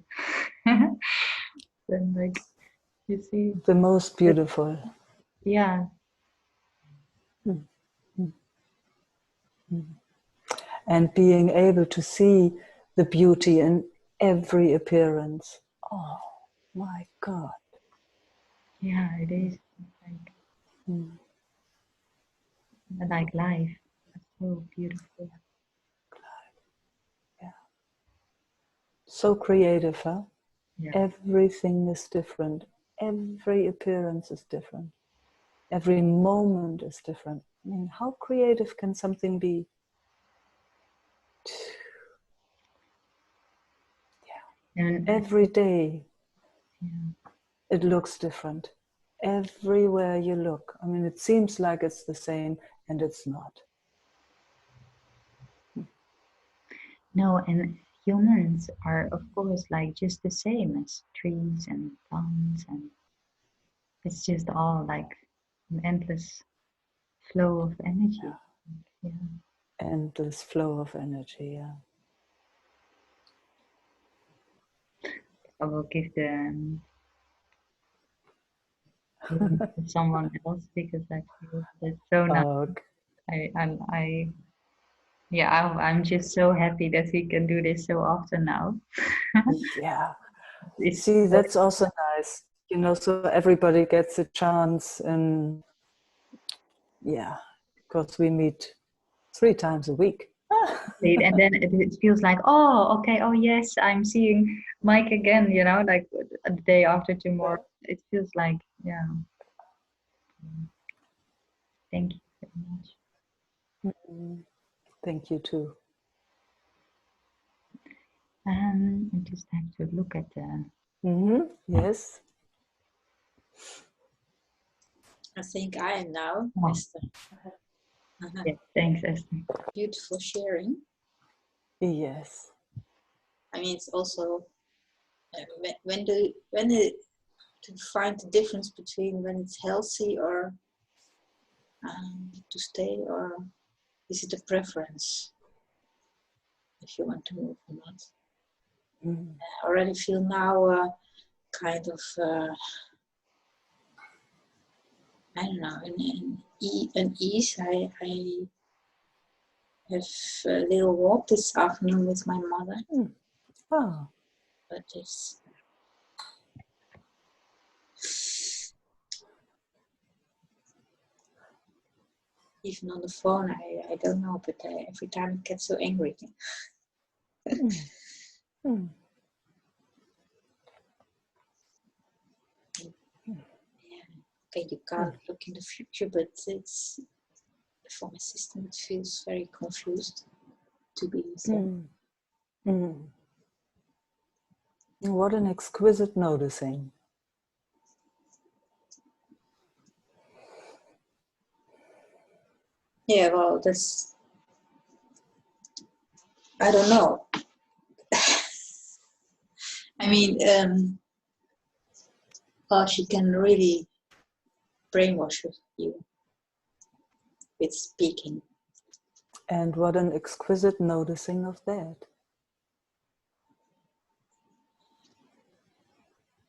Then, like, you see, The most beautiful. yeah. And being able to see the beauty in every appearance. Oh my God. Yeah, it is like life. It's so beautiful. Yeah. So creative, huh? Yeah. Everything is different. Every appearance is different. Every moment is different. I mean, how creative can something be? Yeah. And Every day yeah. it looks different. Everywhere you look. I mean, it seems like it's the same, and it's not. No, and humans are, of course, like just the same as trees and plants, and it's just all like an endless flow of energy. Yeah. Endless flow of energy, yeah. I will give them to someone else because I feel it's so nice. I yeah, I'm just so happy that we can do this so often now. Yeah. It's See, that's also nice. You know, so everybody gets a chance, and yeah, because we meet 3 times a week. and then it feels like, oh, okay, oh yes, I'm seeing Mike again, you know, like the day after tomorrow. It feels like, yeah. Thank you very much. Thank you too. I just have to look at the. Yes. I think I am now, Oh. Esther. Yeah, thanks, Esther. Beautiful sharing. Yes. I mean, it's also when to find the difference between when it's healthy or to stay, or is it a preference if you want to move or not? I already feel now kind of I don't know an ease. I have a little walk this afternoon with my mother. Oh. But it's even on the phone, I don't know, but every time I get so angry. Yeah. Okay, you can't look in the future, but it's for my system. It feels very confused to be so. What an exquisite noticing. Yeah, well, that's I don't know. I mean, well, she can really brainwash you with speaking. And what an exquisite noticing of that.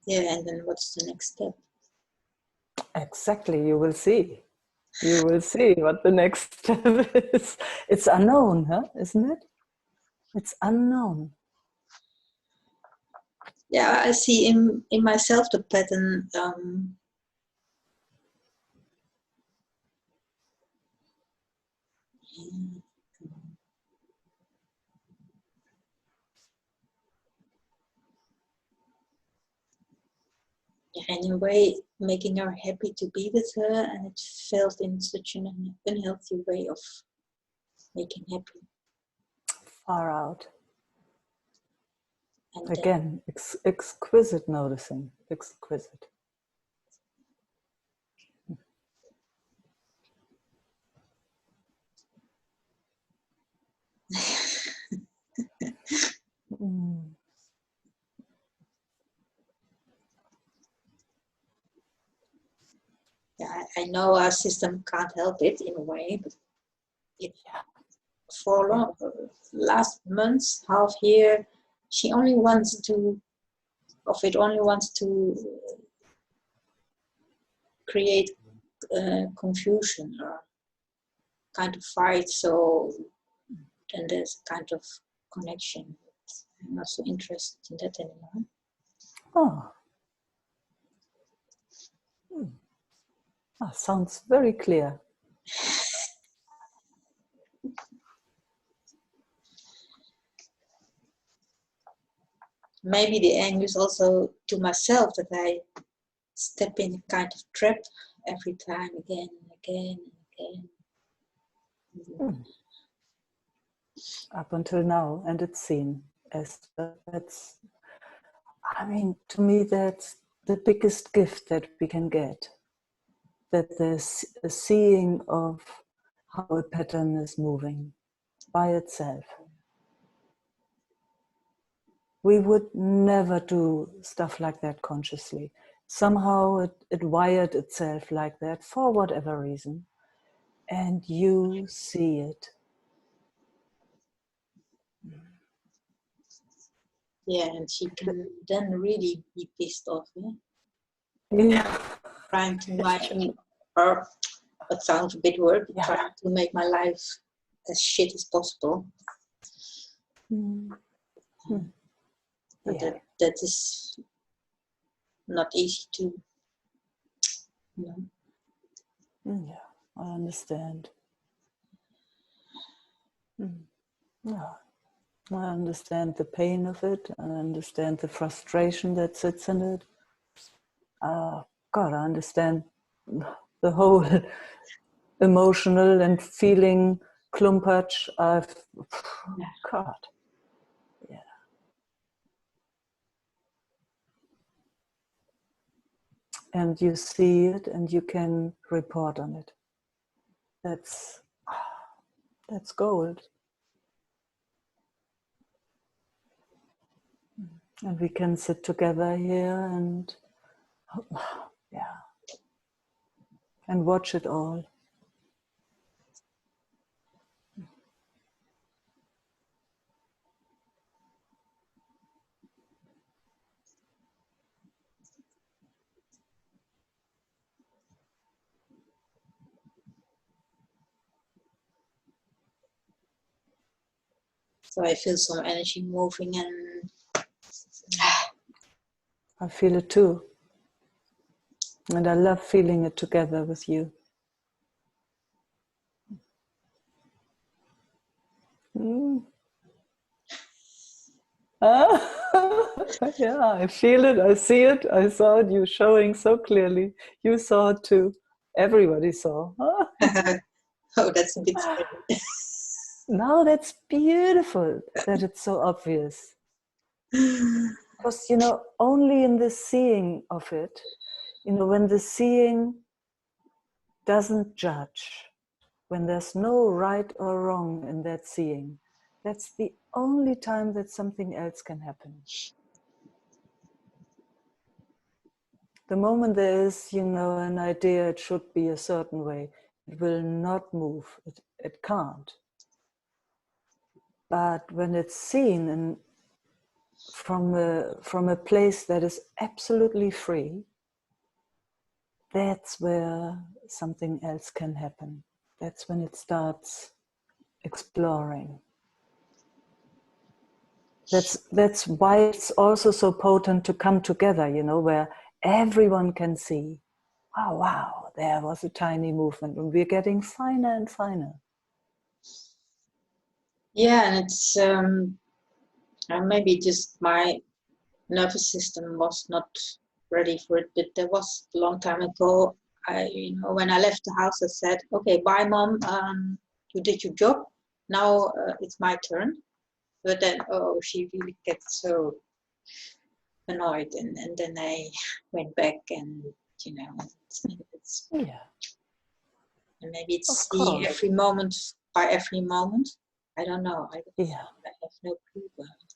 Yeah, and then what's the next step? Exactly, you will see. You will see what the next step is. It's unknown, huh? Isn't it? It's unknown. Yeah, I see in myself the pattern. In a way, making her happy to be with her, and it felt in such an unhealthy way of making happy. Far out. And Again, exquisite noticing. Exquisite. Mm. yeah, I know our system can't help it in a way, but it, for last month, half year, she only wants to, only wants to create confusion or kind of fight. So then there's a kind of connection. I'm not so interested in that anymore. Oh. Sounds very clear. Maybe the anger is also to myself that I step in a kind of trap every time, again and again and again. Up until now, and it's seen as that's, I mean, to me, that's the biggest gift that we can get. That there's a seeing of how a pattern is moving by itself. We would never do stuff like that consciously. Somehow it wired itself like that for whatever reason. And you see it. Yeah, and she can then really be pissed off. Yeah. Trying to or that sounds a bit weird, but trying to make my life as shit as possible. But that is not easy to, Yeah, I understand. Yeah. I understand the pain of it. I understand the frustration that sits in it. God, I understand the whole emotional and feeling klumpatsch. God, yeah. And you see it and you can report on it. That's gold. And we can sit together here and and watch it all. So I feel some energy moving, and I feel it too. And I love feeling it together with you. Yeah, I feel it, I see it, I saw it, you showing so clearly. You saw it too. Everybody saw. oh, that's a bit scary. No, that's beautiful that it's so obvious. Because, only in the seeing of it, when the seeing doesn't judge, when there's no right or wrong in that seeing, that's the only time that something else can happen. The moment there is, an idea it should be a certain way, it will not move. It can't. But when it's seen from a place that is absolutely free, that's where something else can happen. That's when it starts exploring. That's why it's also so potent to come together, you know, where everyone can see, oh wow, there was a tiny movement, and we're getting finer and finer. Yeah, and it's maybe just my nervous system was not ready for it, but there was a long time ago. When I left the house, I said, "Okay, bye, Mom. You did your job. Now it's my turn." But then, she really gets so annoyed, and then I went back, and it's Yeah, and maybe it's of seeing course. every moment by every moment. I don't know. I have no clue about it.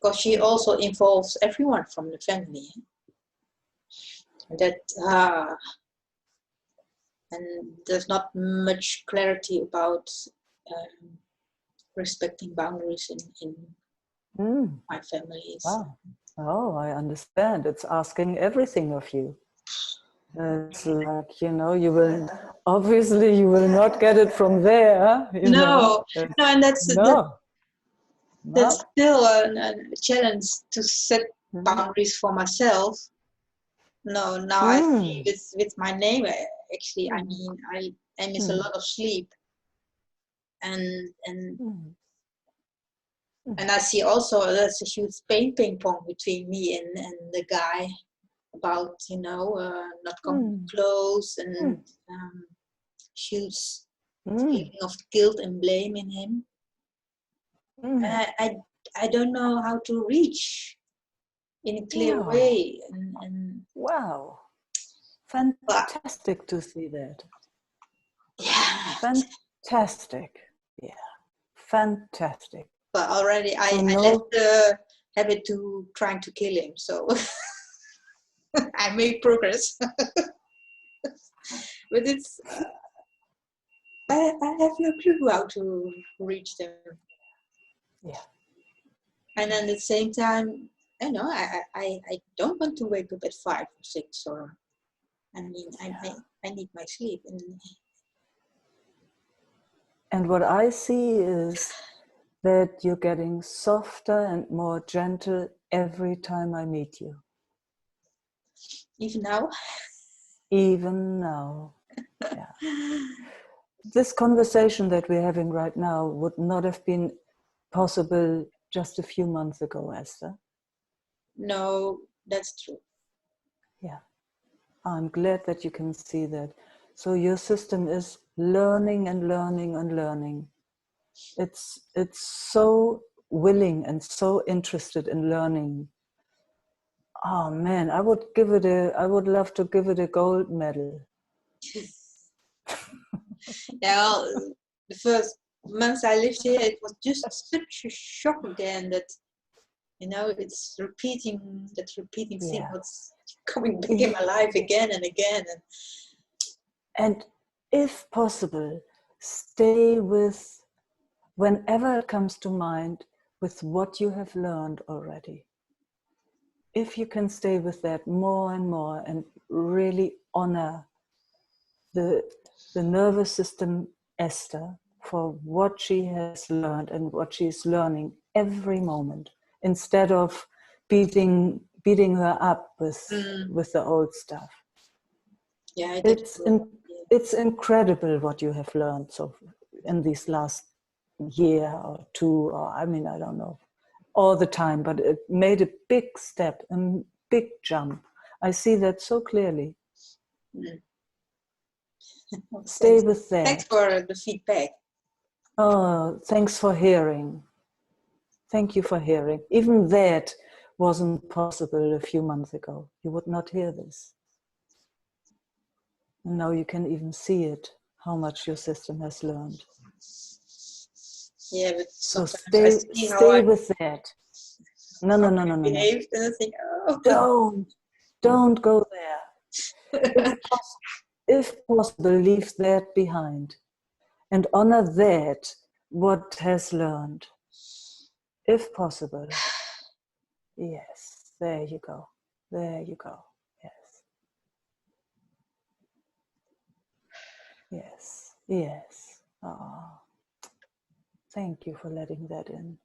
Because she also involves everyone from the family. And there's not much clarity about respecting boundaries in my families. Wow. Oh, I understand. It's asking everything of you. It's like, you know, you will not get it from there. No, and that's still a challenge to set boundaries for myself. No, now I see with my neighbor. Actually, I mean, I miss a lot of sleep, and I see also there's a huge ping pong between me and the guy about not coming close, and huge feeling of guilt and blame in him. I don't know how to reach in a clear way, and wow, fantastic to see that. Yeah, fantastic. Yeah, fantastic. But already I left the habit to trying to kill him, so I made progress. But it's I have no clue how to reach them. Yeah. And at the same time, I know I don't want to wake up at 5 or 6, or I mean I need my sleep. And what I see is that you're getting softer and more gentle every time I meet you. Even now? Even now. Yeah. This conversation that we're having right now would not have been possible just a few months ago, Esther. No, that's true. Yeah. I'm glad that you can see that. So your system is learning and learning and learning. It's so willing and so interested in learning. Oh man, I would love to give it a gold medal. Yeah, well, the first months I lived here, it was just such a shock again that it's repeating thing was coming back in my life again and again. And if possible, stay with, whenever it comes to mind, with what you have learned already. If you can stay with that more and more and really honor the nervous system Esther for what she has learned and what she's learning every moment, instead of beating her up with the old stuff. Yeah, it's incredible what you have learned in these last year or two, or I mean, I don't know, all the time, but it made a big step, a big jump. I see that so clearly. Stay with that. Thanks for the feedback. Oh, thanks for hearing. Thank you for hearing. Even that wasn't possible a few months ago. You would not hear this. And now you can even see it, how much your system has learned. Yeah, but so stay with that. No. Behaved, and I think, Don't go there. If possible, leave that behind and honor that, what has learned. If possible. Yes, there you go. There you go. Yes. Yes, yes. Oh, thank you for letting that in.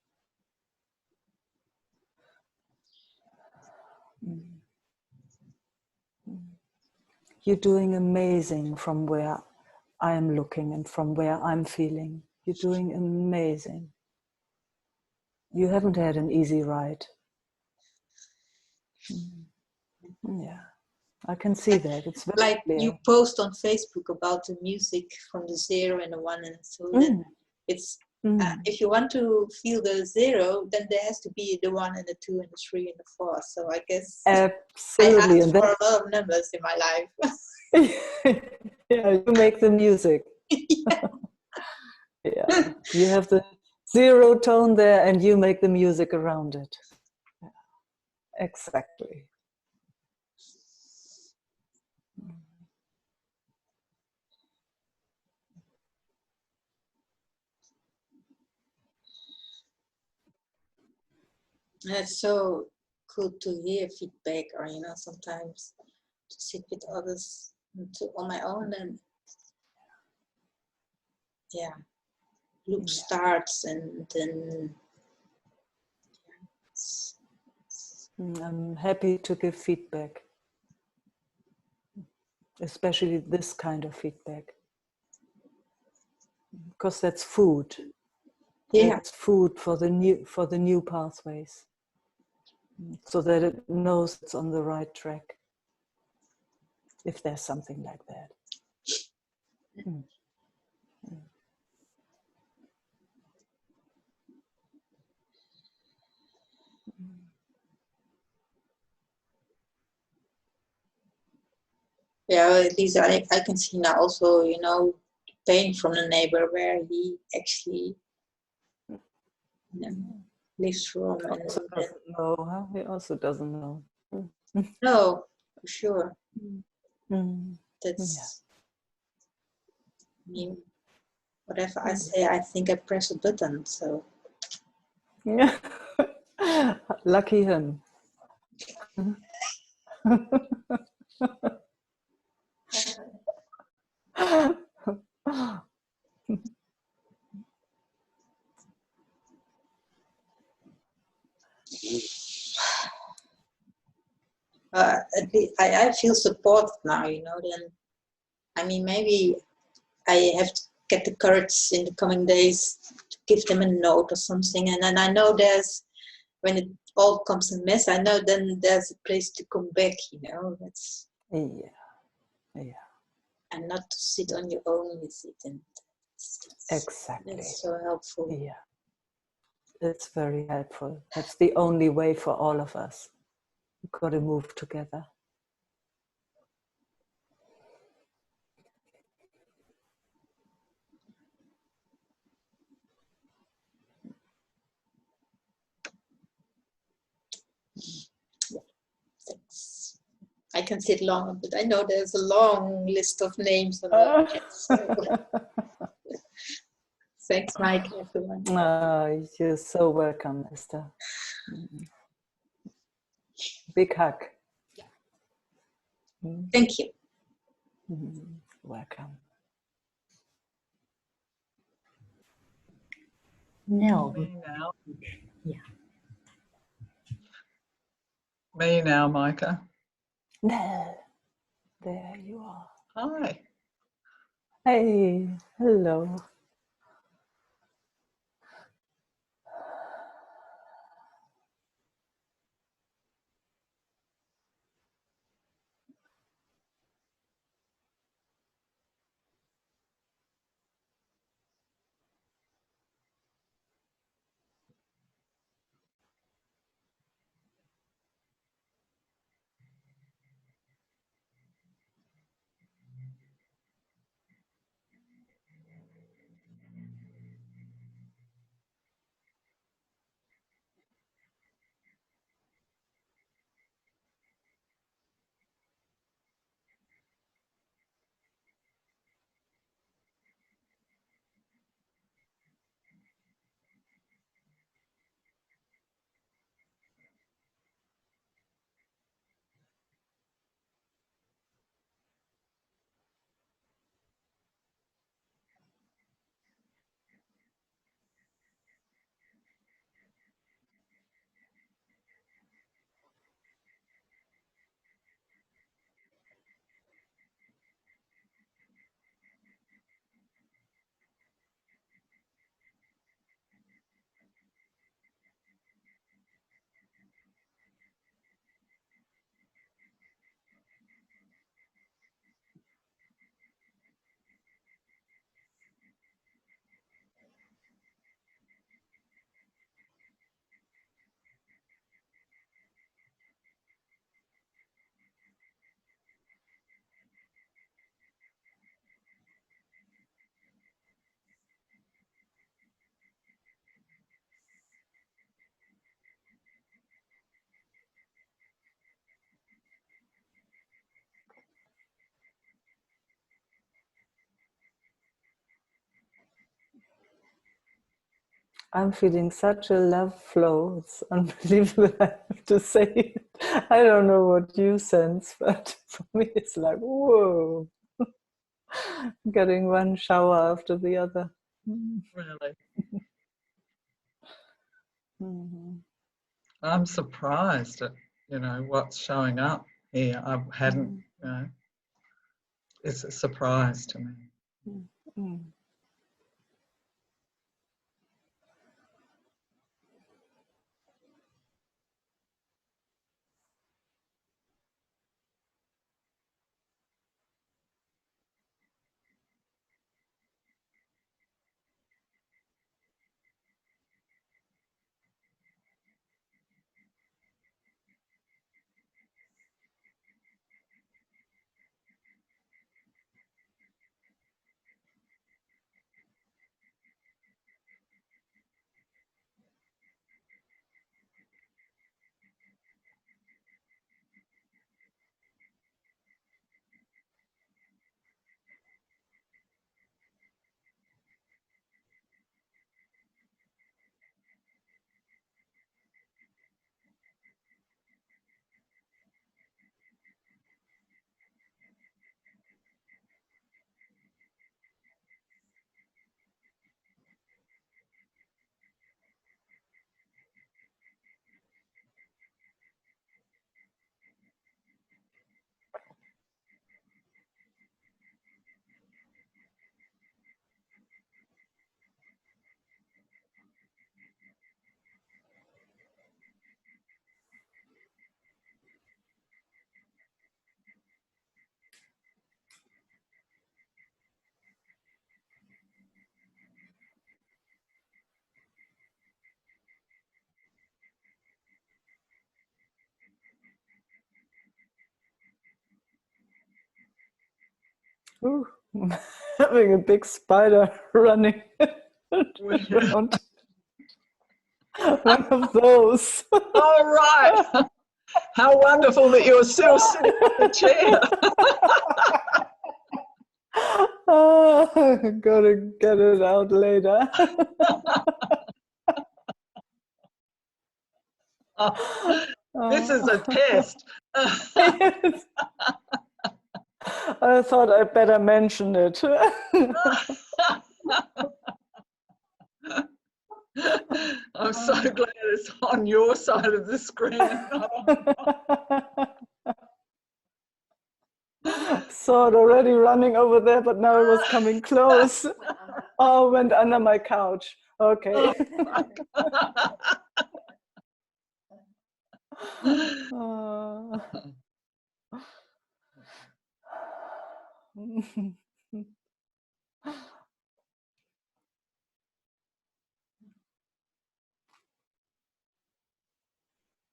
Mm. Mm. You're doing amazing from where I'm looking and from where I'm feeling. You're doing amazing. You haven't had an easy ride. Mm. Yeah, I can see that. It's very Like clear. you post on Facebook about the music from the 0 and the 1, and so that it's if you want to feel the 0, then there has to be the 1 and the 2 and the 3 and the 4. So I guess Absolutely. I asked for a lot of numbers in my life. Yeah, you make the music. Yeah. Yeah, you have the 0 tone there and you make the music around it. Yeah. Exactly. And it's so cool to hear feedback, or sometimes to sit with others on my own, and loop starts, and then I'm happy to give feedback, especially this kind of feedback, because that's food. That's food for the new pathways, so that it knows it's on the right track, if there's something like that. Mm. Yeah, at least I can see now also, pain from the neighbor where he actually lives from. And Also doesn't know, huh? He also doesn't know. no, for sure. Mm. That's, I mean, whatever I say, I think I press a button, so. Yeah. Lucky him. At least I feel supported now, then, I mean, maybe I have to get the courage in the coming days to give them a note or something. And then I know when it all comes a mess, I know then there's a place to come back, that's. Yeah. And not to sit on your own with it. And Exactly. That's so helpful. Yeah. It's very helpful. That's the only way for all of us. We've got to move together. Yeah, thanks. I can sit long, but I know there's a long list of names on the chat. So. Thanks, Mike, everyone. You're so welcome, Esther. Big hug. Thank you. Welcome. No. Me now. Yeah. Me now, Micah. No. There you are. Hi. Hey, hello. I'm feeling such a love flow. It's unbelievable, I have to say. I don't know what you sense, but for me it's like, whoa, getting one shower after the other. Really. Mm-hmm. I'm surprised at, what's showing up here. I hadn't, it's a surprise to me. Mm-hmm. Ooh, having a big spider running around. One of those. All right. How wonderful that you're still sitting on the chair. Oh, gotta get it out later. This is a test. Yes. I thought I'd better mention it. I'm so glad it's on your side of the screen and not on Saw it already running over there, but now it was coming close. Oh, went under my couch. Okay. Oh.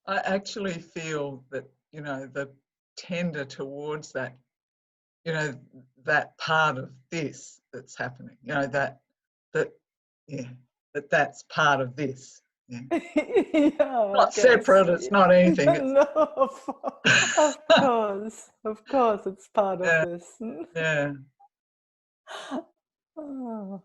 I actually feel that, the tender towards that, that part of this that's happening, that's part of this. Yeah. Yeah, Not separate, it's not anything. It's, no, of course, it's part of yeah, this. yeah. Oh.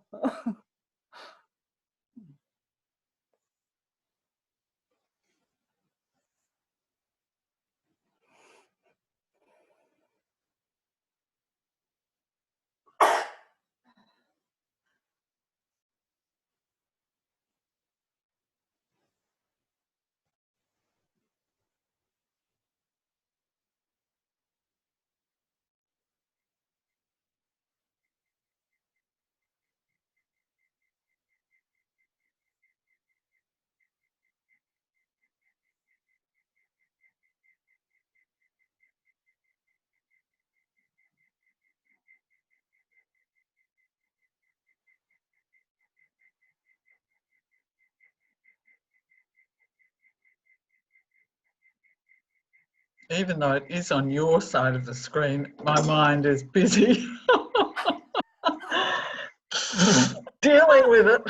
Even though it is on your side of the screen, my mind is busy dealing with it.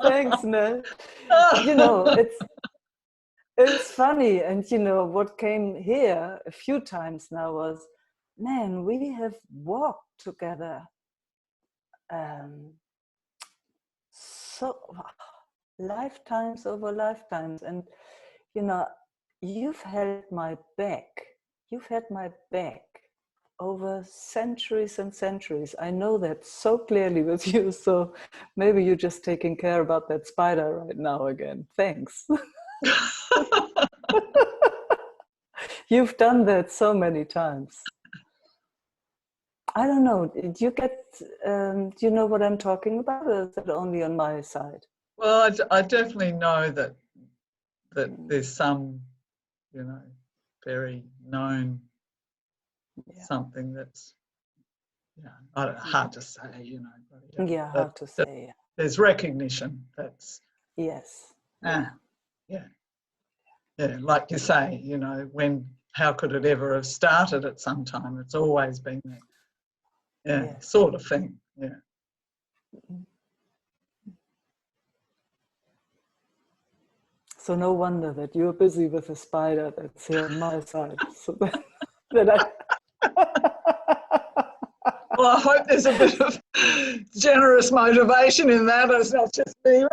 Thanks, Nell. It's funny, and what came here a few times now was, man, we have walked together so lifetimes over lifetimes. And, you know, you've held my back. You've had my back over centuries and centuries. I know that so clearly with you. So maybe you're just taking care about that spider right now again. Thanks. You've done that so many times. I don't know. Do you get? Do you know what I'm talking about, or is it only on my side? Well, I definitely know that there's some, you know, very known something that's, hard to say, you know. Yeah, hard to say. Yeah. There's recognition. That's Yes. yeah, like you say, you know, how could it ever have started at some time? It's always been that, sort of thing. Yeah. So no wonder that you're busy with a spider that's here on my side. So that I. Well, I hope there's a bit of generous motivation in that. It's not just me.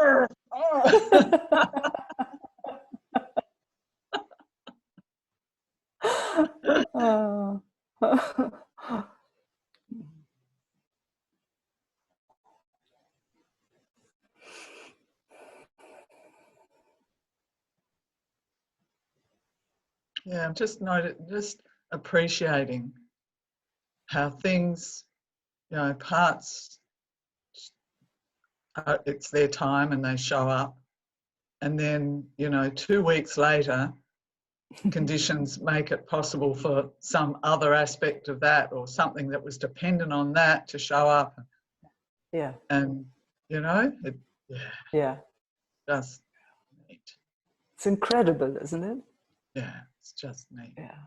Oh. Yeah, I'm just appreciating how things, you know, parts, it's their time and they show up. And then, you know, 2 weeks later, conditions make it possible for some other aspect of that or something that was dependent on that to show up. Yeah. And, you know, just neat. It's incredible, isn't it? Yeah, it's just neat. Yeah.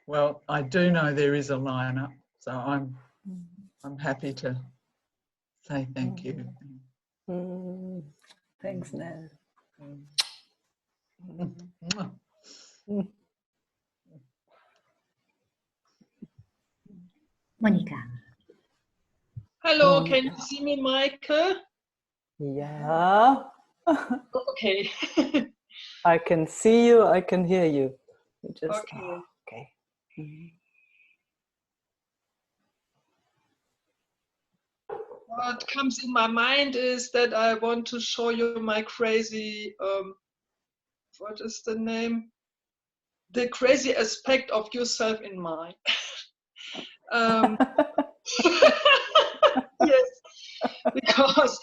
Well, I do know there is a lineup, so I'm happy to say thank you. Thanks, Nell. Monica. Hello, can you see me, Meike? Yeah. Okay. I can see you, I can hear you. Okay. What comes in my mind is that I want to show you my crazy, what is the name? The crazy aspect of yourself in mind. Yes, because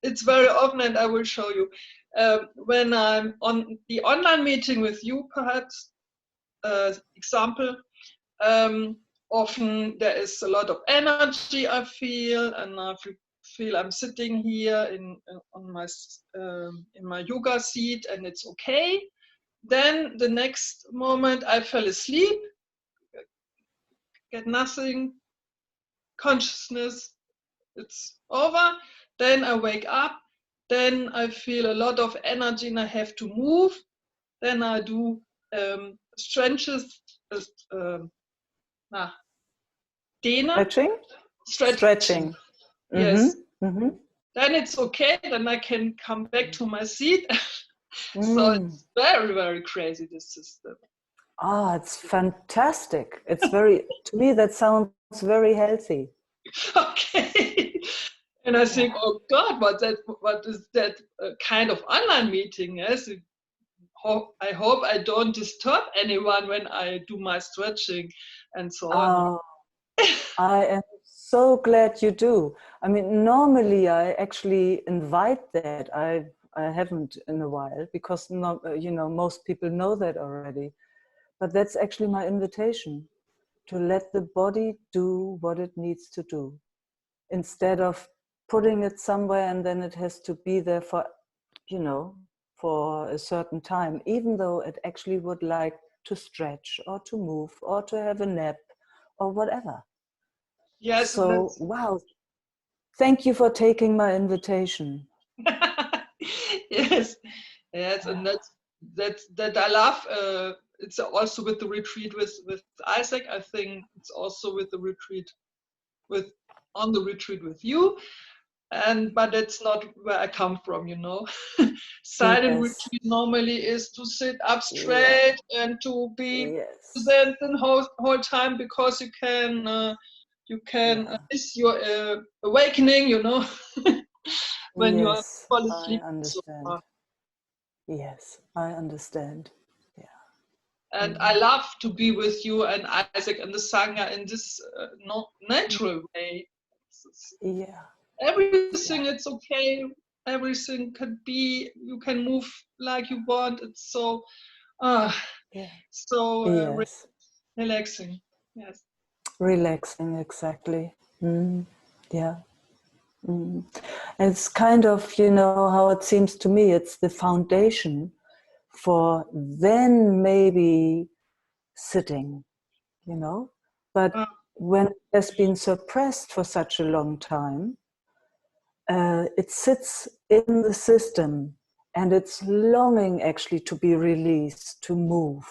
it's very often, and I will show you, when I'm on the online meeting with you, perhaps, example, often there is a lot of energy I feel, and I feel I'm sitting here in my yoga seat, and it's okay. Then the next moment I fell asleep, get nothing, consciousness, it's over. Then I wake up, then I feel a lot of energy and I have to move. Then I do stretches, Stretching? Stretching. Yes. Mm-hmm. Then it's okay. Then I can come back to my seat. So it's very, very crazy, this system. Ah, it's fantastic. It's very, to me, that sounds very healthy. Okay. And I think, oh God, what is that kind of online meeting? Yes. I hope I don't disturb anyone when I do my stretching and so on. I am so glad you do. I mean, normally I actually invite that. I haven't in a while because most people know that already. But that's actually my invitation, to let the body do what it needs to do, instead of putting it somewhere and then it has to be there for, for a certain time, even though it actually would like to stretch or to move or to have a nap or whatever. Yes. So, wow. Thank you for taking my invitation. Yes, and that I love. It's also with the retreat with Isaac. I think it's also with the retreat on the retreat with you. But that's not where I come from, you know. Silent Yes. retreat normally is to sit up straight and to be Yes. present the whole time, because you can miss your awakening, you know, when you are Yes, fall I asleep. understand. Yes, I understand. Yeah. And I love to be with you and Isaac and the Sangha in this natural way. Yeah. Everything, it's okay. Everything can be, you can move like you want. It's so Yes. relaxing. Yes. Relaxing, exactly. Yeah. It's kind of, you know, how it seems to me, it's the foundation for then maybe sitting, you know. But when it has been suppressed for such a long time, it sits in the system and it's longing actually to be released, to move.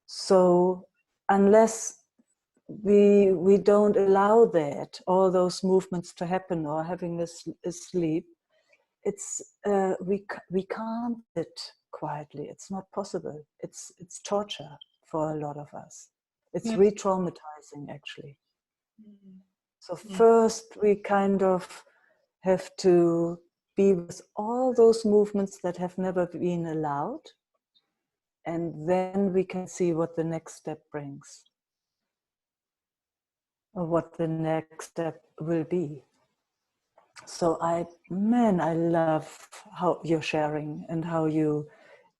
So unless we don't allow that, all those movements to happen, or having a sleep, it's we can't sit quietly. It's not possible. It's torture for a lot of us. It's re-traumatizing actually. So first we kind of have to be with all those movements that have never been allowed, and then we can see what the next step brings, or what the next step will be. So I love how you're sharing and how you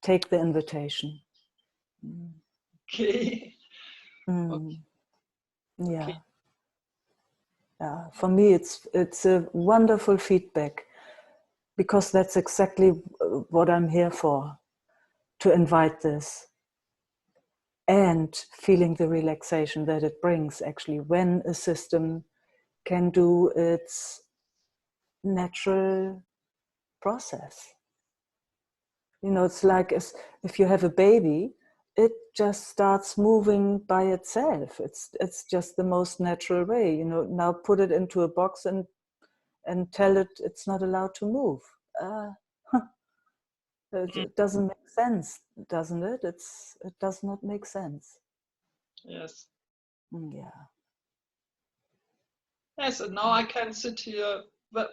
take the invitation. Okay. Yeah. Yeah. For me, it's a wonderful feedback, because that's exactly what I'm here for, to invite this, and feeling the relaxation that it brings actually when a system can do its natural process. You know, it's like if you have a baby, it just starts moving by itself. It's just the most natural way. You know, now put it into a box and tell it it's not allowed to move. It doesn't make sense, doesn't it? It does not make sense. Yes. Yeah. Yes, and now I can sit here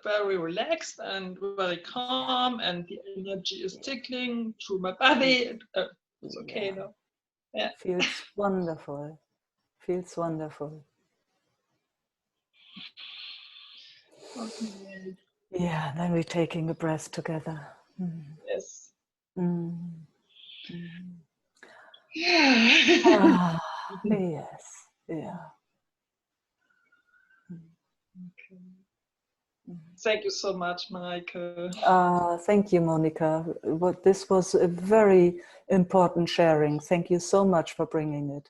very relaxed and very calm, and the energy is tickling through my body. It's okay now. Yeah. Feels wonderful. Feels wonderful. Okay. Yeah, then we're taking a breath together. Yes. Yes. Yeah. Okay. Thank you so much, Meike. Thank you, Monica. This was a very important sharing. Thank you so much for bringing it.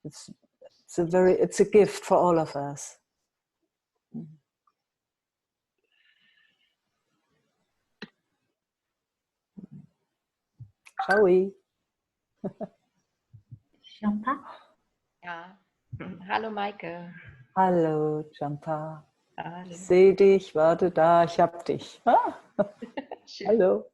It's a gift for all of us. Shall we? Champa? Ja. Hallo Maike. Hallo, Champa. Hallo. Ich sehe dich, warte da, ich hab dich. Hallo. Hallo.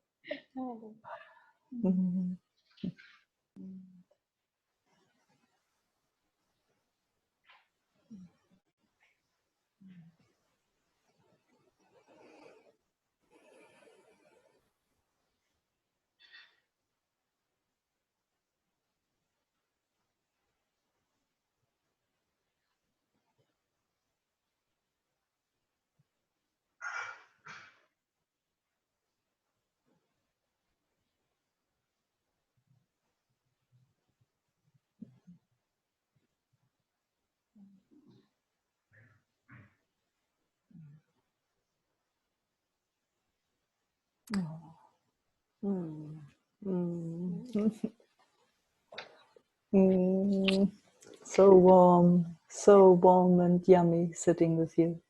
So warm and yummy sitting with you.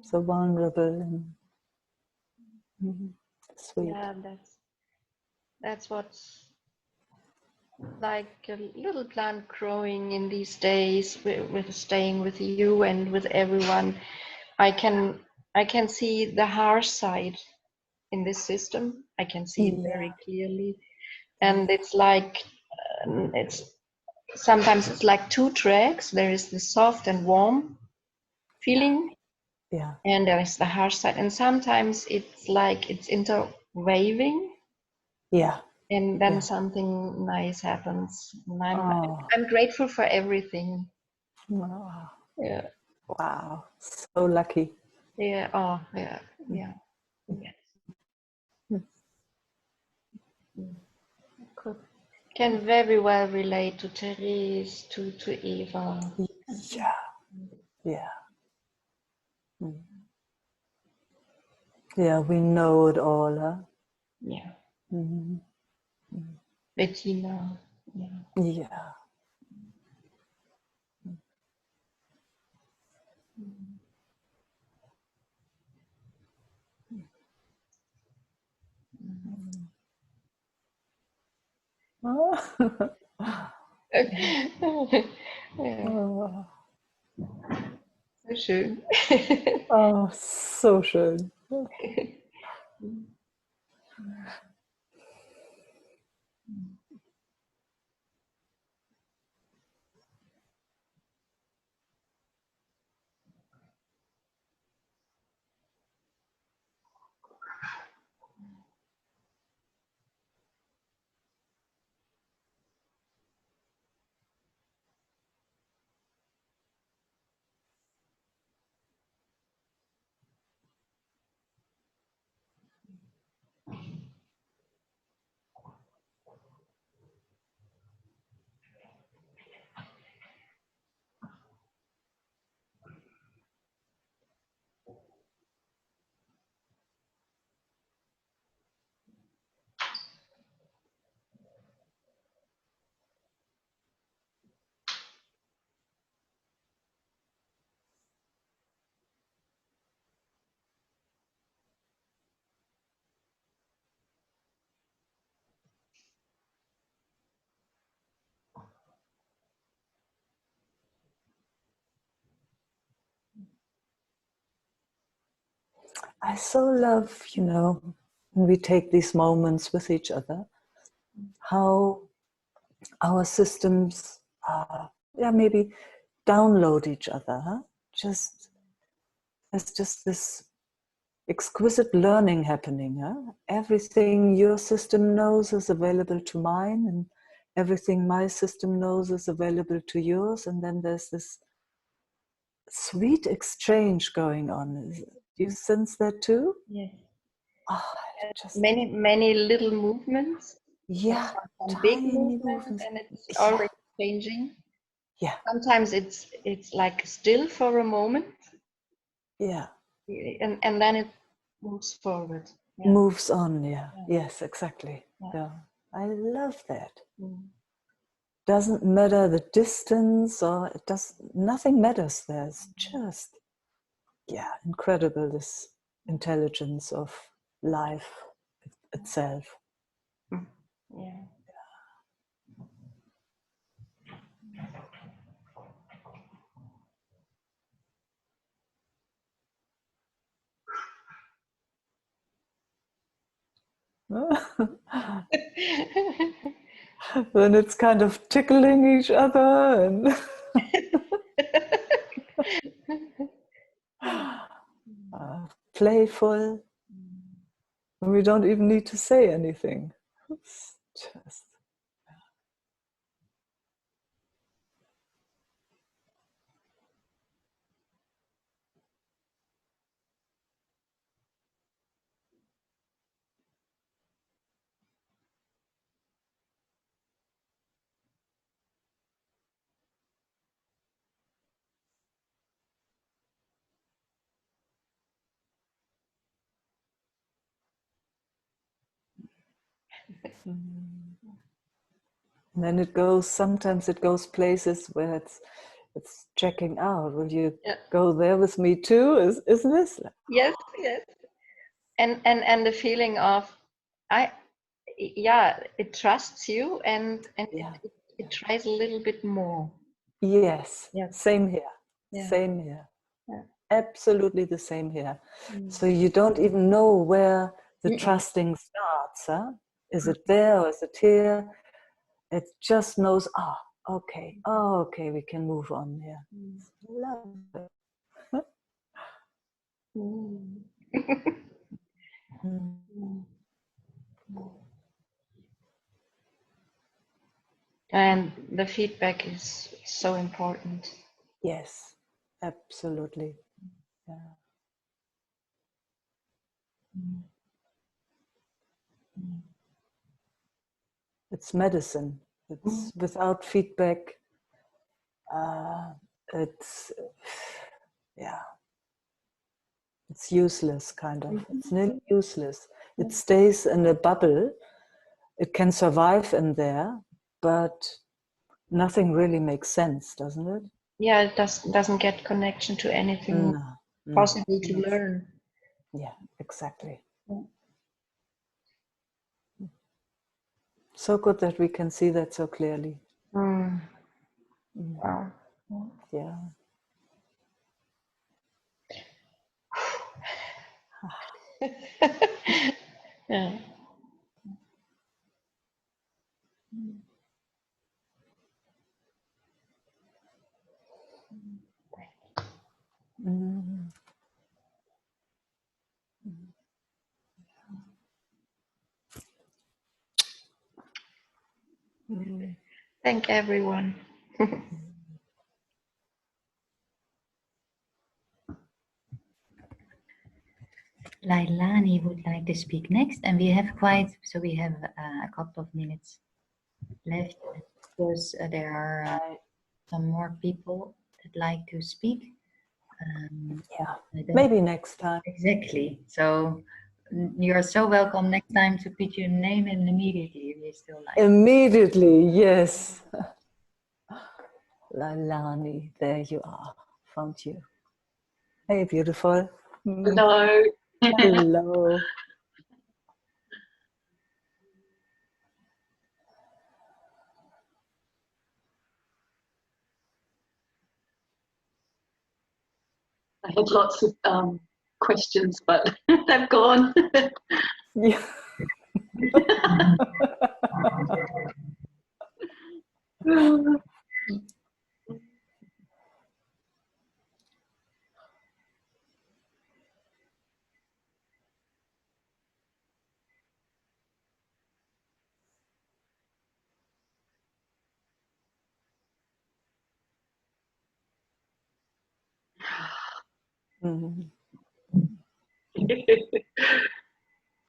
So vulnerable and sweet. Yeah, That's what's like a little plant growing in these days with staying with you and with everyone. I can see the harsh side in this system. I can see it very clearly, and it's like it's sometimes it's like two tracks. There is the soft and warm feeling, Yeah. and there is the harsh side, and sometimes it's like it's interweaving, Yeah. and then Yeah. something nice happens. And Oh. I'm grateful for everything. Oh. Yeah. Wow. So lucky. Yeah. Oh, yeah. Yeah. Yeah. Could can very well relate to Therese, to Eva. Yeah. Yeah. Mm. Yeah, we know it all, huh? Yeah. Mhm. Bettina. Yeah. Yeah. Ja, Oh. so schön. Oh, so schön. I so love, when we take these moments with each other, how our systems, maybe download each other. Huh? There's just this exquisite learning happening. Huh? Everything your system knows is available to mine, and everything my system knows is available to yours. And then there's this sweet exchange going on. Do you sense that too? Yes. Oh, just Many little movements. yeah, Some big tiny movements, and it's Yeah, already changing. yeah, Sometimes it's like still for a moment, yeah. and then it moves forward. Yeah. Moves on. Yeah. Yeah. Yes, exactly. Yeah. Yeah, I love that. Mm. Doesn't matter the distance, or it does. Nothing matters. There's just incredible, this intelligence of life itself. Yeah. Then it's kind of tickling each other and playful. We don't even need to say anything. It's just and then sometimes it goes places where it's checking out. Will you go there with me too? Isn't this? Yes, yes. And the feeling of yeah, it trusts you and Yeah. it tries a little bit more. Yes. Yeah. Same here. Yeah. Same here. Yeah. Absolutely the same here. So you don't even know where the Mm-mm. trusting starts. Huh? Is it there or is it here? It just knows, okay, okay, we can move on here. Love it. And the feedback is so important. Yes, absolutely. Yeah. It's medicine. It's without feedback. It's it's useless, kind of. It's nearly useless. It stays in a bubble. It can survive in there, but nothing really makes sense, doesn't it? Yeah, it doesn't get connection to anything possible to learn. Yeah, exactly. Yeah. So good that we can see that so clearly. Wow. Yeah. Yeah. Thank everyone. Lailani would like to speak next, and we have a couple of minutes left. Of course, there are some more people that like to speak. Yeah, maybe next time. Exactly. So you're so welcome next time to put your name in immediately if you still like. Immediately, yes. Lailani, there you are. Found you. Hey, beautiful. Hello. Hello. I had lots of questions, but they've gone. Yeah.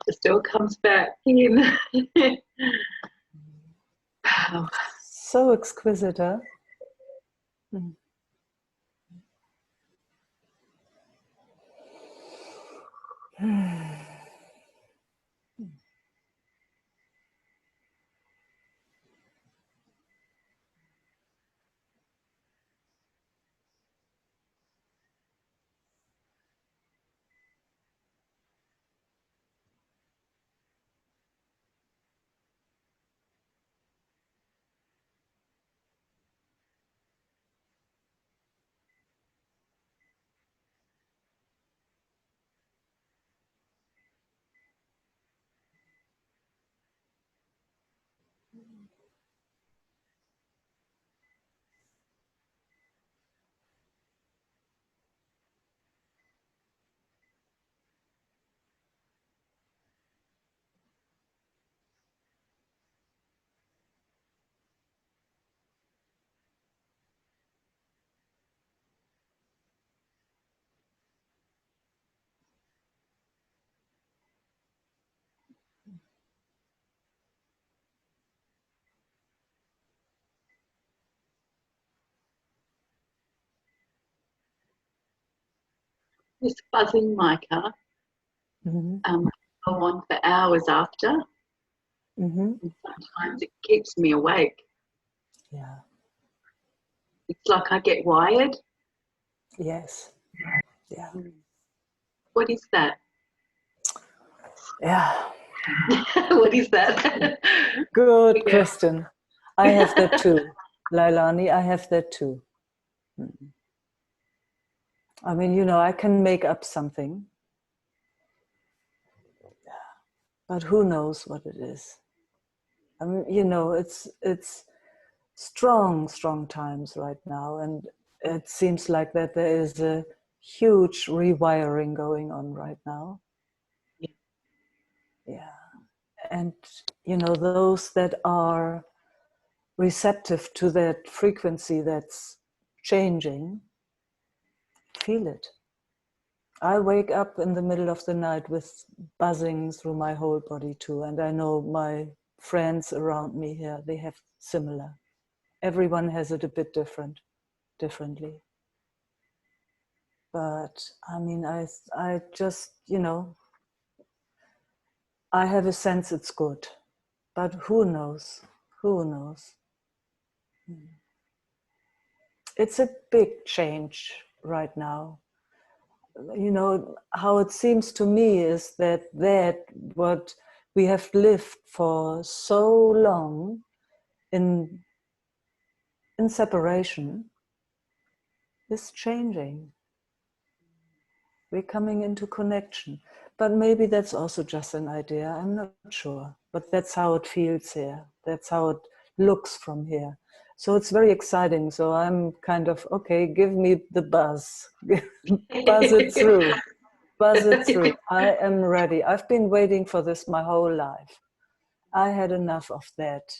It still comes back in. Wow. So exquisite, huh? This buzzing mica go on for hours after. And sometimes it keeps me awake. Yeah. It's like I get wired. Yes. Yeah. What is that? Yeah. What is that? Good Yeah. question. I have that too. Lailani, I have that too. I mean, you know, I can make up something, but who knows what it is? I mean, you know, it's strong times right now, and it seems like that there is a huge rewiring going on right now. Yeah. And, you know, those that are receptive to that frequency that's changing, feel it. I wake up in the middle of the night with buzzing through my whole body too. And I know my friends around me here, they have similar. Everyone has it a bit differently. But I mean, I just, you know, I have a sense it's good, but who knows? Who knows? It's a big change right now. You know, how it seems to me is that what we have lived for so long in separation is changing. We're coming into connection. But maybe that's also just an idea. I'm not sure. But that's how it feels here. That's how it looks from here. So it's very exciting. So I'm kind of, okay, give me the buzz. Buzz it through. Buzz it through. I am ready. I've been waiting for this my whole life. I had enough of that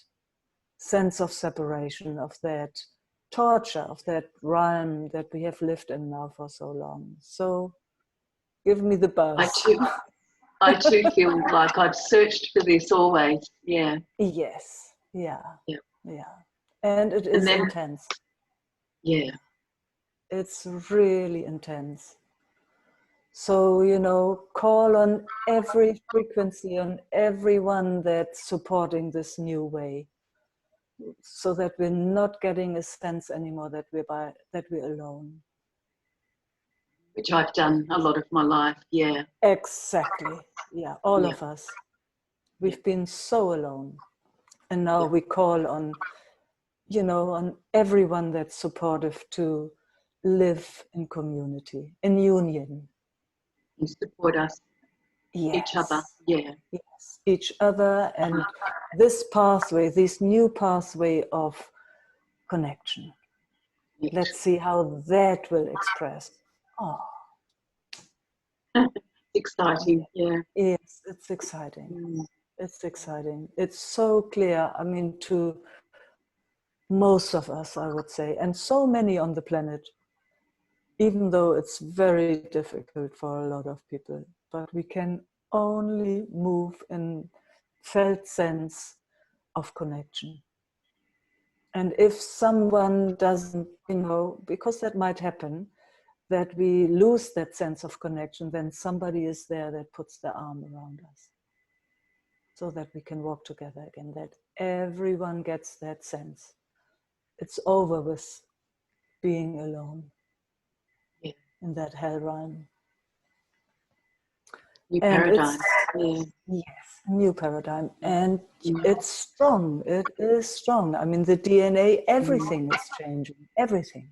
sense of separation, of that torture, of that realm that we have lived in now for so long. So give me the buzz. I too feel like I've searched for this always. Yeah. Yes. Yeah. And it is intense. Yeah. It's really intense. So, you know, call on every frequency, on everyone that's supporting this new way, so that we're not getting a sense anymore that we're alone. Which I've done a lot of my life, yeah. Exactly. Yeah, all of us. We've been so alone. And now we call on, you know, on everyone that's supportive to live in community, in union. You support us, each other, yeah. Yes, each other, and this pathway, this new pathway of connection. Let's see how that will express. Oh. Exciting, yeah. Yes, it's exciting. It's exciting. It's so clear, I mean, to most of us, I would say, and so many on the planet, even though it's very difficult for a lot of people, but we can only move in felt sense of connection. And if someone doesn't, you know, because that might happen, that we lose that sense of connection, then somebody is there that puts their arm around us so that we can walk together again, that everyone gets that sense. It's over with being alone in that hell realm. New paradigm. Yes, new paradigm. And it's strong. It is strong. I mean, the DNA, everything is changing. Everything.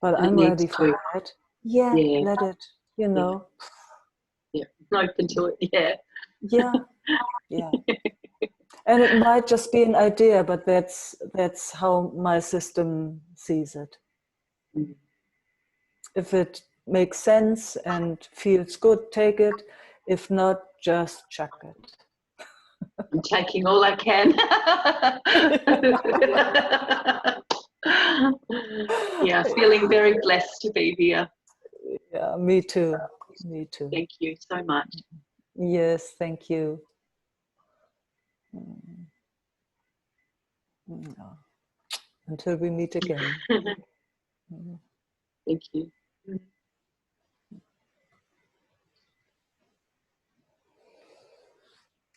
But I'm ready for that. Yeah, let it, you know. Yeah, open to it, Yeah. And it might just be an idea, but that's how my system sees it. If it makes sense and feels good, take it. If not, just chuck it. I'm taking all I can. Yeah, feeling very blessed to be here. Yeah, me too. Me too. Thank you so much. Yes, thank you. Until we meet again. Thank you.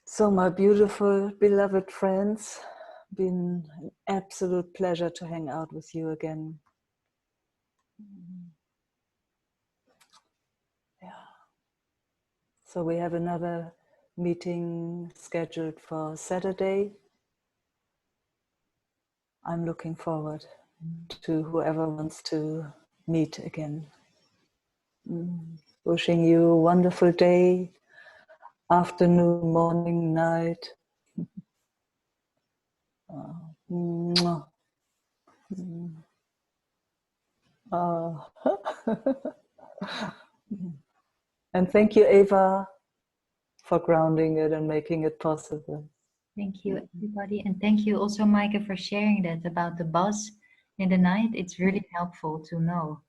So my beautiful, beloved friends, been an absolute pleasure to hang out with you again. Yeah. So we have another meeting scheduled for Saturday. I'm looking forward to whoever wants to meet again. Wishing you a wonderful day, afternoon, morning, night. Mwah. And thank you, Eva, for grounding it and making it possible. Thank you, everybody. And thank you also, Meike, for sharing that about the buzz in the night. It's really helpful to know.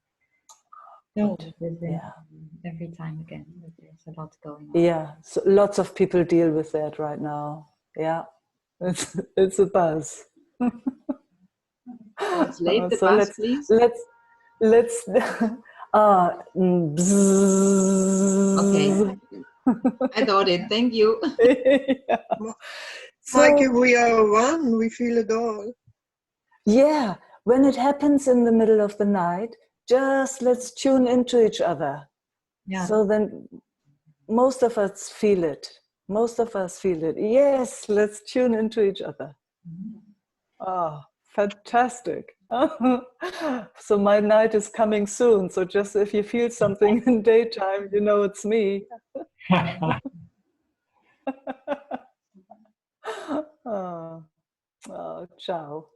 Yeah. Every time again, that there's a lot going on. Yeah, so lots of people deal with that right now. Yeah, it's a buzz. Translate the So buzz, please. let's Okay, I got it. Thank you. Yeah. Meike, we are one. We feel it all. Yeah, when it happens in the middle of the night, just let's tune into each other. Yeah. So then most of us feel it. Most of us feel it. Yes, let's tune into each other. Oh, fantastic. So my night is coming soon. So just if you feel something in daytime, you know it's me. Oh, ciao.